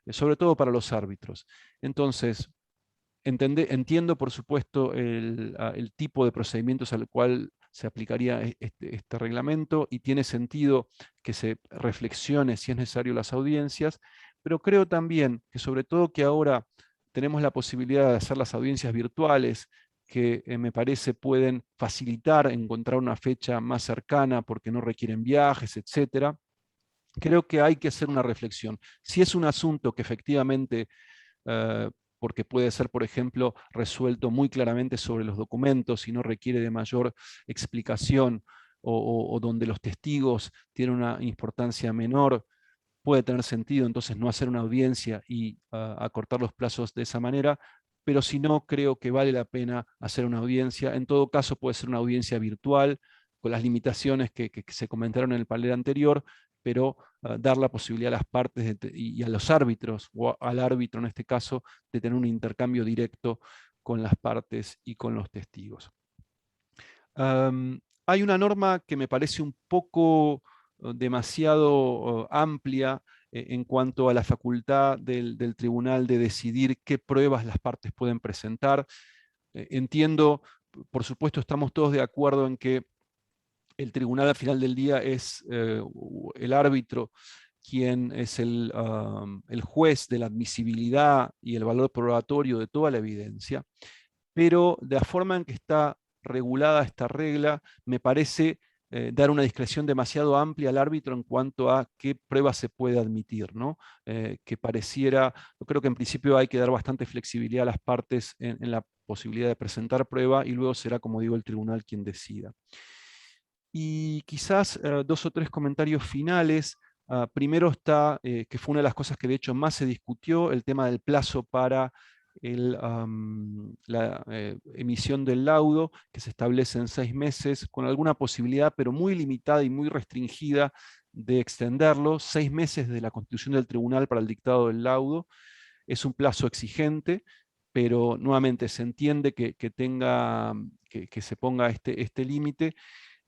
sobre todo para los árbitros. Entonces, entiendo, por supuesto, el tipo de procedimientos al cual se aplicaría este reglamento y tiene sentido que se reflexione si es necesario las audiencias, pero creo también que sobre todo que ahora tenemos la posibilidad de hacer las audiencias virtuales, que me parece pueden facilitar encontrar una fecha más cercana porque no requieren viajes, etc. Creo que hay que hacer una reflexión. Si es un asunto que efectivamente, porque puede ser, por ejemplo, resuelto muy claramente sobre los documentos y no requiere de mayor explicación, o donde los testigos tienen una importancia menor, puede tener sentido entonces no hacer una audiencia y acortar los plazos de esa manera, pero si no, creo que vale la pena hacer una audiencia. En todo caso, puede ser una audiencia virtual, con las limitaciones que se comentaron en el panel anterior, pero dar la posibilidad a las partes y a los árbitros, o al árbitro en este caso, de tener un intercambio directo con las partes y con los testigos. Hay una norma que me parece un poco demasiado amplia en cuanto a la facultad del tribunal de decidir qué pruebas las partes pueden presentar. Entiendo, por supuesto, estamos todos de acuerdo en que el tribunal al final del día es el árbitro, quien es el juez de la admisibilidad y el valor probatorio de toda la evidencia, pero de la forma en que está regulada esta regla, me parece dar una discreción demasiado amplia al árbitro en cuanto a qué pruebas se puede admitir, ¿no? Que pareciera, yo creo que en principio hay que dar bastante flexibilidad a las partes en la posibilidad de presentar prueba, y luego será, como digo, el tribunal quien decida. Y quizás 2 o 3 comentarios finales. Primero está, que fue una de las cosas que de hecho más se discutió, el tema del plazo para la emisión del laudo, que se establece en 6 meses, con alguna posibilidad, pero muy limitada y muy restringida, de extenderlo. 6 meses de la constitución del tribunal para el dictado del laudo. Es un plazo exigente, pero nuevamente se entiende que se ponga este límite.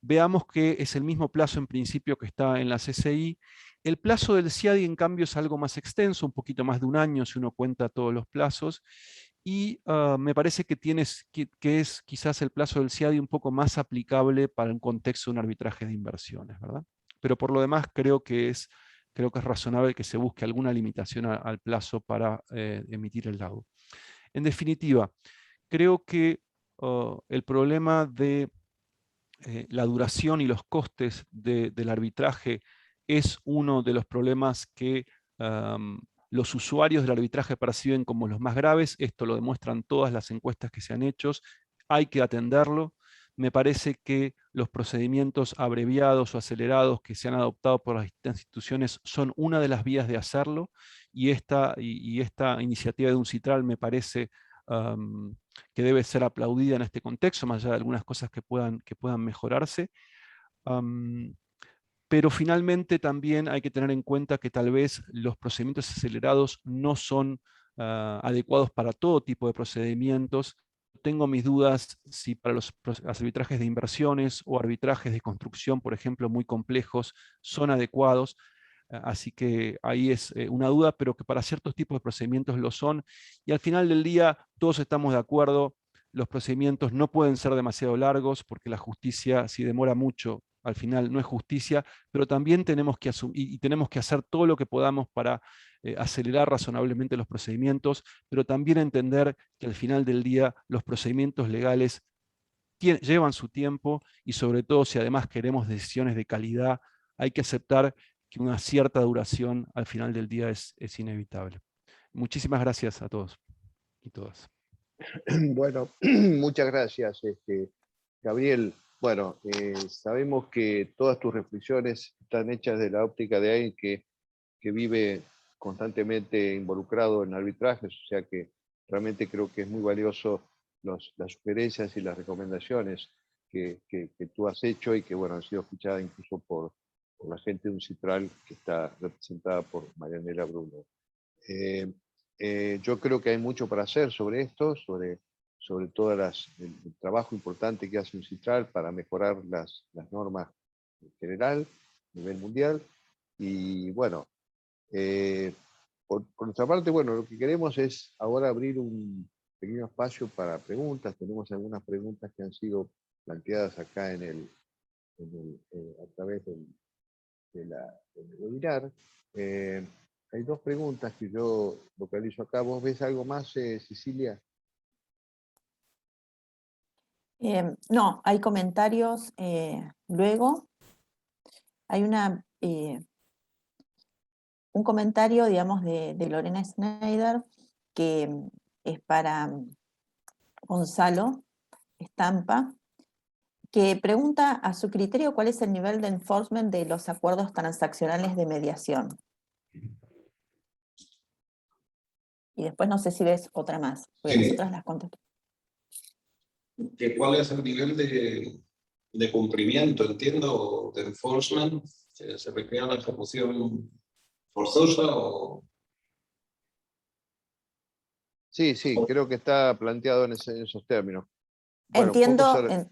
Veamos que es el mismo plazo en principio que está en la CCI. El plazo del CIADI, en cambio, es algo más extenso, un poquito más de 1 año si uno cuenta todos los plazos, y me parece que es quizás el plazo del CIADI un poco más aplicable para un contexto de un arbitraje de inversiones, ¿verdad? Pero por lo demás creo que es razonable que se busque alguna limitación al plazo para emitir el laudo. En definitiva, creo que el problema de la duración y los costes del arbitraje es uno de los problemas que los usuarios del arbitraje perciben como los más graves. Esto lo demuestran todas las encuestas que se han hecho. Hay que atenderlo. Me parece que los procedimientos abreviados o acelerados que se han adoptado por las distintas instituciones son una de las vías de hacerlo, y esta iniciativa de UNCITRAL me parece que debe ser aplaudida en este contexto, más allá de algunas cosas que puedan mejorarse. Pero finalmente también hay que tener en cuenta que tal vez los procedimientos acelerados no son adecuados para todo tipo de procedimientos. Tengo mis dudas si para los arbitrajes de inversiones o arbitrajes de construcción, por ejemplo, muy complejos, son adecuados. Así que ahí es una duda, pero que para ciertos tipos de procedimientos lo son. Y al final del día todos estamos de acuerdo, los procedimientos no pueden ser demasiado largos, porque la justicia, si demora mucho, al final no es justicia, pero también tenemos que tenemos que hacer todo lo que podamos para acelerar razonablemente los procedimientos, pero también entender que al final del día los procedimientos legales llevan su tiempo, y sobre todo si además queremos decisiones de calidad, hay que aceptar que una cierta duración al final del día es inevitable. Muchísimas gracias a todos y todas. Bueno, muchas gracias, Gabriel. Bueno, sabemos que todas tus reflexiones están hechas de la óptica de alguien que vive constantemente involucrado en arbitrajes, o sea que realmente creo que es muy valioso las sugerencias y las recomendaciones que tú has hecho, y que bueno, han sido escuchadas incluso por la gente de UNCITRAL, que está representada por Marianela Bruno. Yo creo que hay mucho para hacer sobre esto, sobre todo el trabajo importante que hace UNCITRAL para mejorar las normas en general, a nivel mundial. Y bueno, por nuestra parte, bueno, lo que queremos es ahora abrir un pequeño espacio para preguntas. Tenemos algunas preguntas que han sido planteadas acá a través del webinar. Hay 2 preguntas que yo localizo acá. ¿Vos ves algo más, Cecilia? No, hay comentarios luego. Hay un comentario, digamos, de Lorena Schneider, que es para Gonzalo Estampa, que pregunta a su criterio cuál es el nivel de enforcement de los acuerdos transaccionales de mediación. Y después no sé si ves otra más, porque Sí. nosotras las contestamos. ¿Cuál es el nivel de cumplimiento, entiendo, de enforcement? ¿Se refiere a la ejecución forzosa o...? Sí, creo que está planteado en esos términos. Bueno, Entiendo,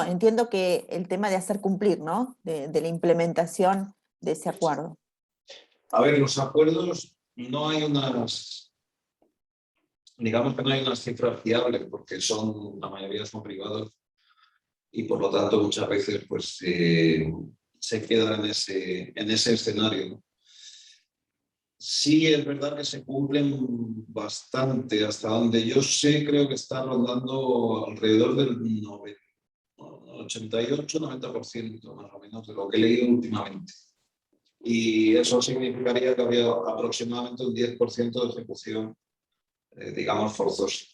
entiendo que el tema de hacer cumplir, ¿no? De la implementación de ese acuerdo. A ver, los acuerdos no hay unas, digamos que no hay unas cifras fiables porque la mayoría son privados y por lo tanto muchas veces pues se queda en ese escenario, ¿no? Sí, es verdad que se cumplen bastante. Hasta donde yo sé, creo que está rondando alrededor del 88-90% más o menos de lo que he leído últimamente. Y eso significaría que había aproximadamente un 10% de ejecución, digamos, forzosa.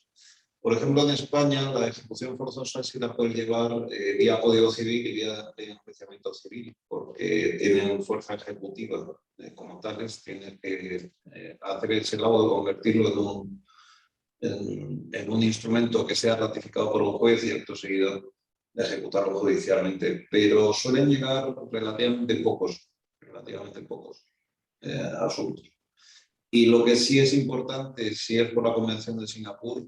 Por ejemplo, en España la ejecución forzosa sí la puede llevar vía Código Civil y vía enjuiciamiento civil, porque tienen fuerza ejecutiva como tales, tienen que hacer ese laudo, convertirlo en un instrumento que sea ratificado por un juez y acto seguido de ejecutarlo judicialmente. Pero suelen llegar relativamente pocos asuntos. Y lo que sí es importante, si es por la Convención de Singapur,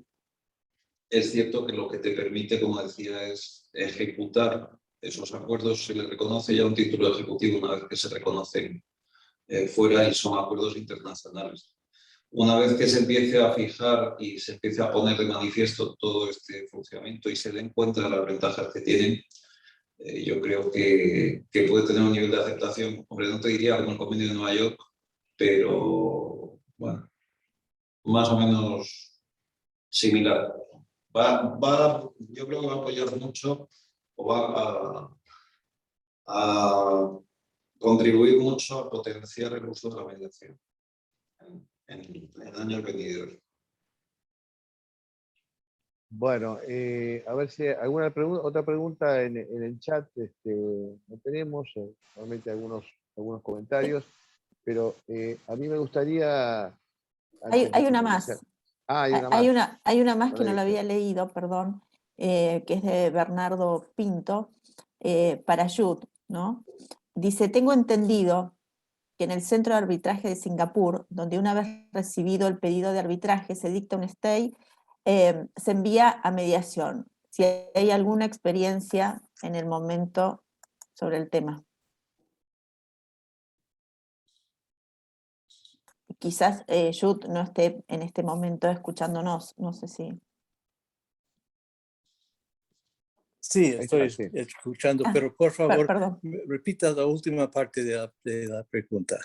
es cierto que lo que te permite, como decía, es ejecutar esos acuerdos. Se les reconoce ya un título ejecutivo una vez que se reconocen fuera y son acuerdos internacionales. Una vez que se empiece a fijar y se empiece a poner de manifiesto todo este funcionamiento y se den cuenta de las ventajas que tienen, yo creo que puede tener un nivel de aceptación. Hombre, no te diría como el Convenio de Nueva York, pero bueno, más o menos similar. Yo creo que va a apoyar mucho o va a contribuir mucho a potenciar el uso de la mediación en años venideros. Bueno, a ver si hay alguna otra pregunta en el chat. No tenemos, realmente algunos comentarios, pero a mí me gustaría... Hay una más. Ah, hay una más. Hay una más No que la no he la visto. había leído, perdón, que es de Bernardo Pinto, para Yud, ¿no? Dice, tengo entendido que en el Centro de Arbitraje de Singapur, donde una vez recibido el pedido de arbitraje se dicta un stay, se envía a mediación. Si hay alguna experiencia en el momento sobre el tema. Quizás Yud no esté en este momento escuchándonos, no sé si... Sí, Ahí estoy está, sí. escuchando, pero por favor, Perdón. repita la última parte de la pregunta.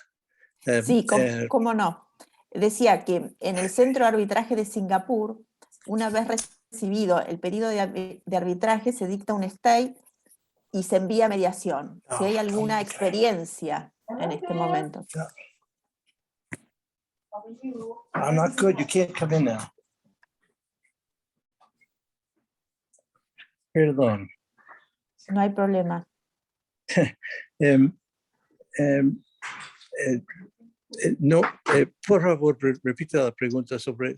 Sí, cómo no. Decía que en el Centro de Arbitraje de Singapur, una vez recibido el pedido de arbitraje, se dicta un stay y se envía a mediación. Si hay alguna experiencia en este momento. I'm not good, you can't come in now. Perdón. No hay problema. No, por favor, repita la pregunta sobre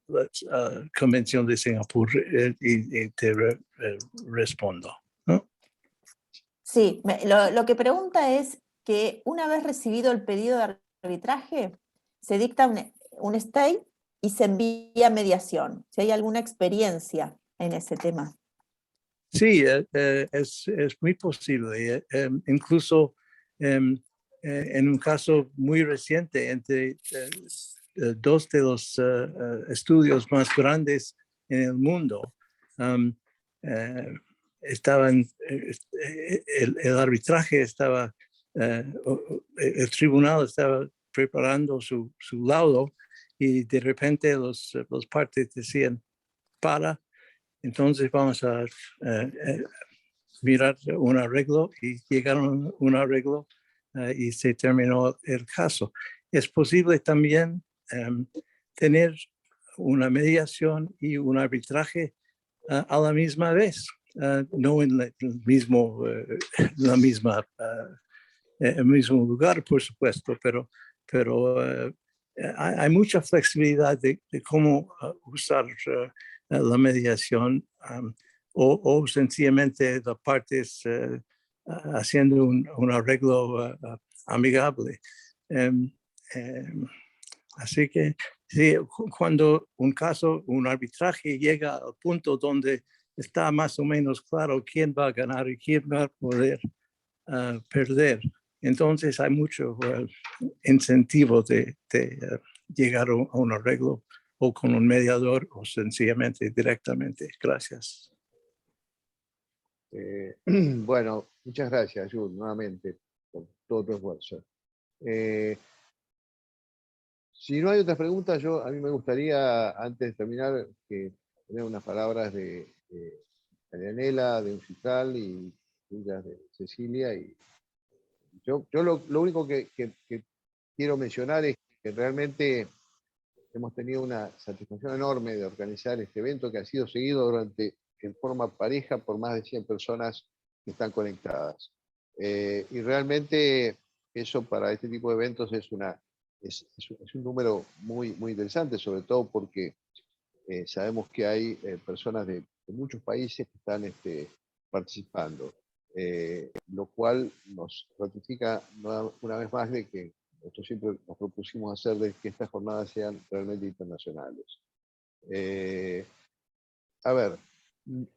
la Convención de Singapur y te respondo, ¿no? Sí, lo que pregunta es que una vez recibido el pedido de arbitraje, se dicta un stay y se envía a mediación. Si hay alguna experiencia en ese tema. Sí, es muy posible. Incluso en un caso muy reciente, entre dos de los estudios más grandes en el mundo, el arbitraje estaba, el tribunal estaba preparando su laudo y de repente los partes decían, entonces vamos a mirar un arreglo y llegaron a un arreglo y se terminó el caso. Es posible también tener una mediación y un arbitraje a la misma vez, no en el mismo lugar, por supuesto, pero hay mucha flexibilidad de cómo usar la mediación o sencillamente las partes haciendo un arreglo amigable. Así que sí, cuando un arbitraje llega al punto donde está más o menos claro quién va a ganar y quién va a poder perder, Entonces hay mucho incentivo de llegar a un arreglo o con un mediador o sencillamente directamente. Gracias. Bueno, muchas gracias, Jude, nuevamente, por todo tu esfuerzo. Si no hay otras preguntas, a mí me gustaría, antes de terminar, que tener unas palabras de Marianela, de Uncital y de Cecilia. Y yo lo único que quiero mencionar es que realmente hemos tenido una satisfacción enorme de organizar este evento que ha sido seguido en forma pareja por más de 100 personas que están conectadas. Y realmente eso para este tipo de eventos es un número muy, muy interesante, sobre todo porque sabemos que hay personas de muchos países que están participando, lo cual nos ratifica una vez más de que nosotros siempre nos propusimos hacer de que estas jornadas sean realmente internacionales. A ver,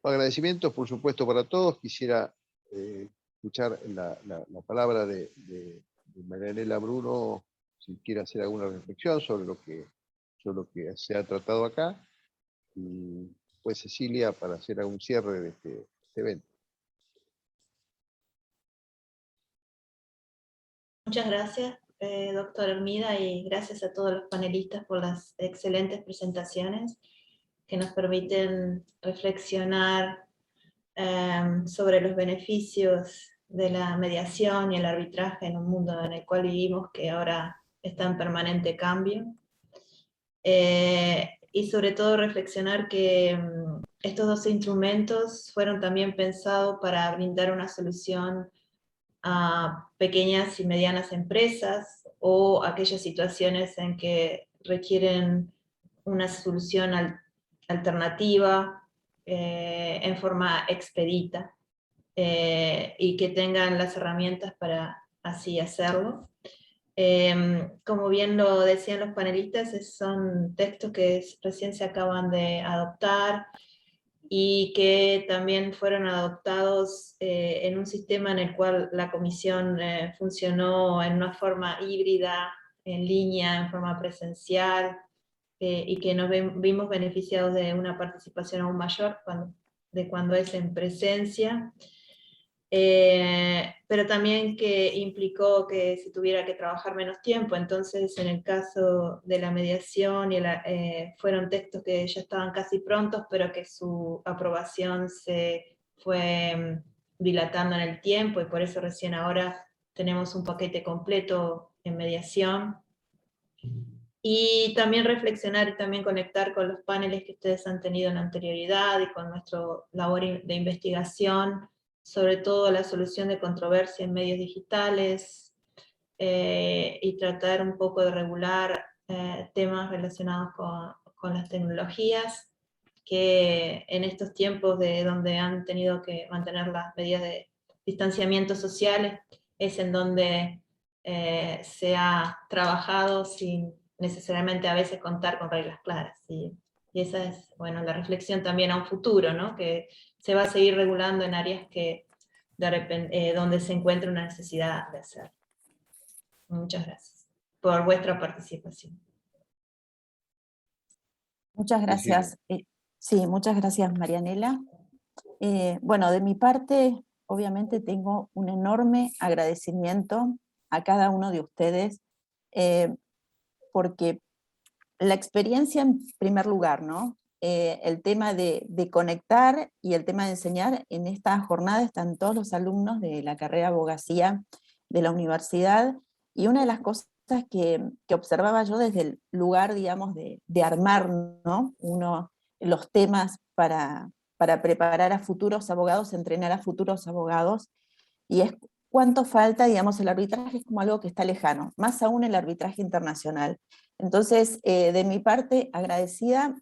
agradecimientos por supuesto para todos. Quisiera escuchar la palabra de Marianela Bruno, si quiere hacer alguna reflexión sobre lo que se ha tratado acá, y pues Cecilia para hacer algún cierre de este evento. Muchas gracias, doctor Hermida, y gracias a todos los panelistas por las excelentes presentaciones que nos permiten reflexionar sobre los beneficios de la mediación y el arbitraje en un mundo en el cual vivimos que ahora está en permanente cambio. Y sobre todo reflexionar que estos dos instrumentos fueron también pensados para brindar una solución a pequeñas y medianas empresas o aquellas situaciones en que requieren una solución alternativa en forma expedita y que tengan las herramientas para así hacerlo. Como bien lo decían los panelistas, son textos que recién se acaban de adoptar y que también fueron adoptados en un sistema en el cual la comisión funcionó en una forma híbrida, en línea, en forma presencial, y que nos vimos beneficiados de una participación aún mayor de cuando es en presencia. Pero también que implicó que se tuviera que trabajar menos tiempo. Entonces, en el caso de la mediación, fueron textos que ya estaban casi prontos, pero que su aprobación se fue dilatando en el tiempo, y por eso recién ahora tenemos un paquete completo en mediación. Y también reflexionar y también conectar con los paneles que ustedes han tenido en anterioridad y con nuestra labor de investigación, sobre todo la solución de controversia en medios digitales, y tratar un poco de regular temas relacionados con las tecnologías, que en estos tiempos donde han tenido que mantener las medidas de distanciamiento social, es en donde se ha trabajado sin necesariamente a veces contar con reglas claras. Y esa es, bueno, la reflexión también a un futuro, ¿no? Que se va a seguir regulando en áreas que donde se encuentra una necesidad de hacer. Muchas gracias por vuestra participación. Muchas gracias. Sí, muchas gracias, Marianela. Bueno, de mi parte, obviamente tengo un enorme agradecimiento a cada uno de ustedes, porque la experiencia en primer lugar, ¿no? El tema de conectar y el tema de enseñar, en esta jornada están todos los alumnos de la carrera de abogacía de la universidad, y una de las cosas que observaba yo desde el lugar, digamos, de armar, ¿no? Los temas para preparar a futuros abogados, entrenar a futuros abogados, y es cuánto falta, digamos, el arbitraje es como algo que está lejano, más aún el arbitraje internacional. Entonces, de mi parte, agradecida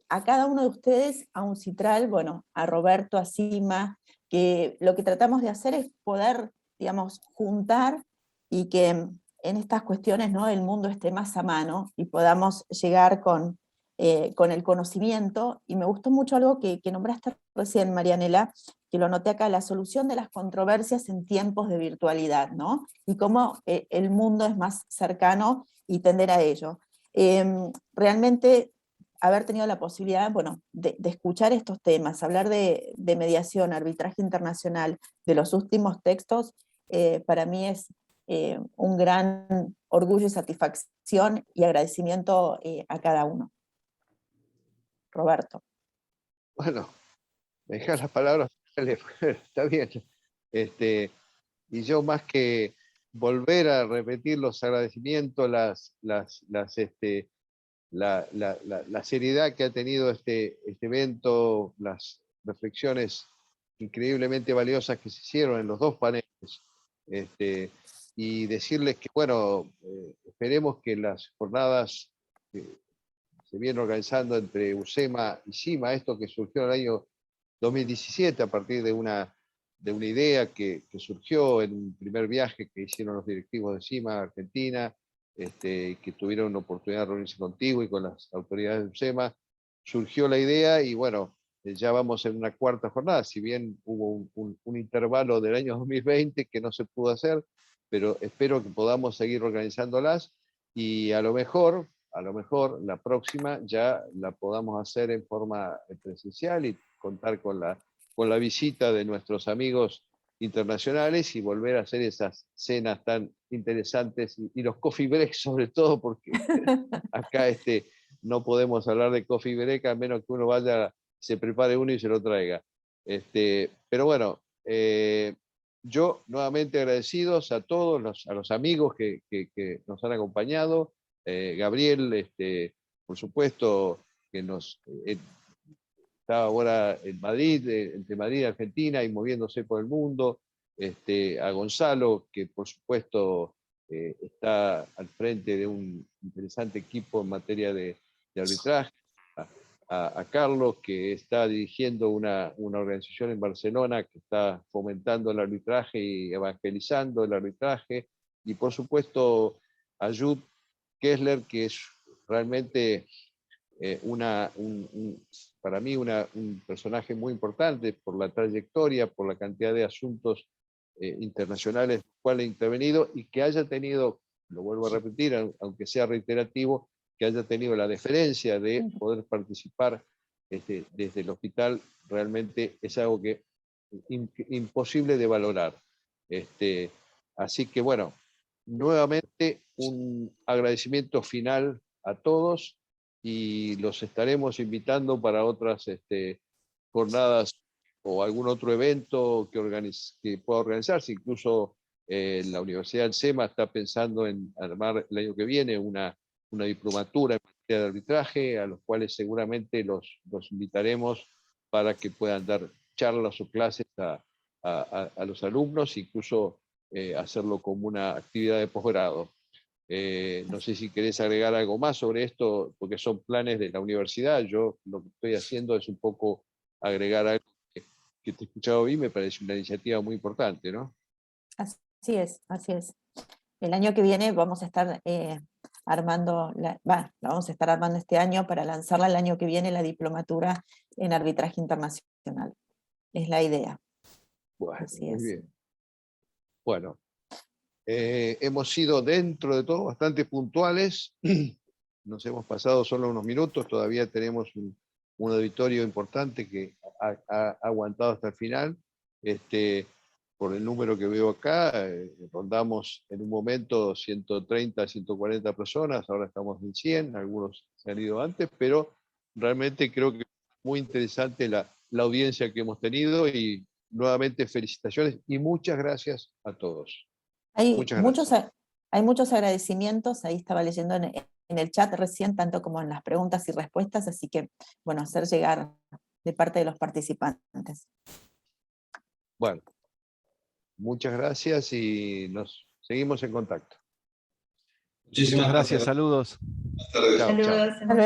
a cada uno de ustedes, a Uncitral, bueno, a Roberto, a Sima, que lo que tratamos de hacer es poder, digamos, juntar y que en estas cuestiones, ¿no?, el mundo esté más a mano y podamos llegar con el conocimiento. Y me gustó mucho algo que nombraste recién, Marianela, que lo noté acá, la solución de las controversias en tiempos de virtualidad, ¿no? Y cómo el mundo es más cercano y tender a ello. Realmente haber tenido la posibilidad, bueno, de escuchar estos temas, hablar de mediación, arbitraje internacional, de los últimos textos, para mí es un gran orgullo y satisfacción y agradecimiento a cada uno. Roberto. Bueno, me dejas las palabras, está bien. Y yo más que volver a repetir los agradecimientos, la seriedad que ha tenido este evento, las reflexiones increíblemente valiosas que se hicieron en los dos paneles, y decirles que, bueno, esperemos que las jornadas que se vienen organizando entre UCEMA y CIMA, esto que surgió en el año 2017 a partir de una idea que surgió en un primer viaje que hicieron los directivos de CIMA a Argentina, que tuvieron la oportunidad de reunirse contigo y con las autoridades de UCEMA, surgió la idea y bueno, ya vamos en una cuarta jornada, si bien hubo un intervalo del año 2020 que no se pudo hacer, pero espero que podamos seguir organizándolas y a lo mejor la próxima ya la podamos hacer en forma presencial y contar con la visita de nuestros amigos internacionales y volver a hacer esas cenas tan interesantes y los coffee breaks sobre todo, porque acá no podemos hablar de coffee break a menos que uno vaya, se prepare uno y se lo traiga. Pero bueno, yo nuevamente agradecidos a todos a los amigos que nos han acompañado, Gabriel, por supuesto, que nos está ahora en Madrid, entre Madrid y Argentina y moviéndose por el mundo, a Gonzalo, que por supuesto está al frente de un interesante equipo en materia de arbitraje, a Carlos, que está dirigiendo una organización en Barcelona que está fomentando el arbitraje y evangelizando el arbitraje, y por supuesto a Jude Kessler, que es realmente para mí un personaje muy importante por la trayectoria, por la cantidad de asuntos internacionales en los cuales ha intervenido y que haya tenido, lo vuelvo a repetir, aunque sea reiterativo, que haya tenido la deferencia de poder participar desde el hospital, realmente es algo que imposible de valorar. Así que bueno, nuevamente un agradecimiento final a todos y los estaremos invitando para otras jornadas o algún otro evento que pueda organizarse. Incluso la Universidad del SEMA está pensando en armar el año que viene una diplomatura en materia de arbitraje, a los cuales seguramente los invitaremos para que puedan dar charlas o clases a los alumnos, incluso hacerlo como una actividad de posgrado. No sé si querés agregar algo más sobre esto, porque son planes de la universidad. Yo lo que estoy haciendo es un poco agregar algo que te he escuchado hoy, me parece una iniciativa muy importante, ¿no? Así es, así es. El año que viene vamos a estar armando, la vamos a estar armando este año para lanzarla el año que viene, la diplomatura en arbitraje internacional. Es la idea. Bueno, así muy es. bien. Bueno, hemos sido dentro de todo bastante puntuales. Nos hemos pasado solo unos minutos, todavía tenemos un auditorio importante que ha aguantado hasta el final. Por el número que veo acá, rondamos en un momento 130, 140 personas, ahora estamos en 100, algunos se han ido antes, pero realmente creo que es muy interesante la audiencia que hemos tenido y nuevamente felicitaciones y muchas gracias a todos. Hay muchos agradecimientos, ahí estaba leyendo en el chat recién, tanto como en las preguntas y respuestas, así que, bueno, hacer llegar de parte de los participantes. Bueno, muchas gracias y nos seguimos en contacto. Muchas gracias, saludos. Buenas tardes. Chao, chao. Saludos.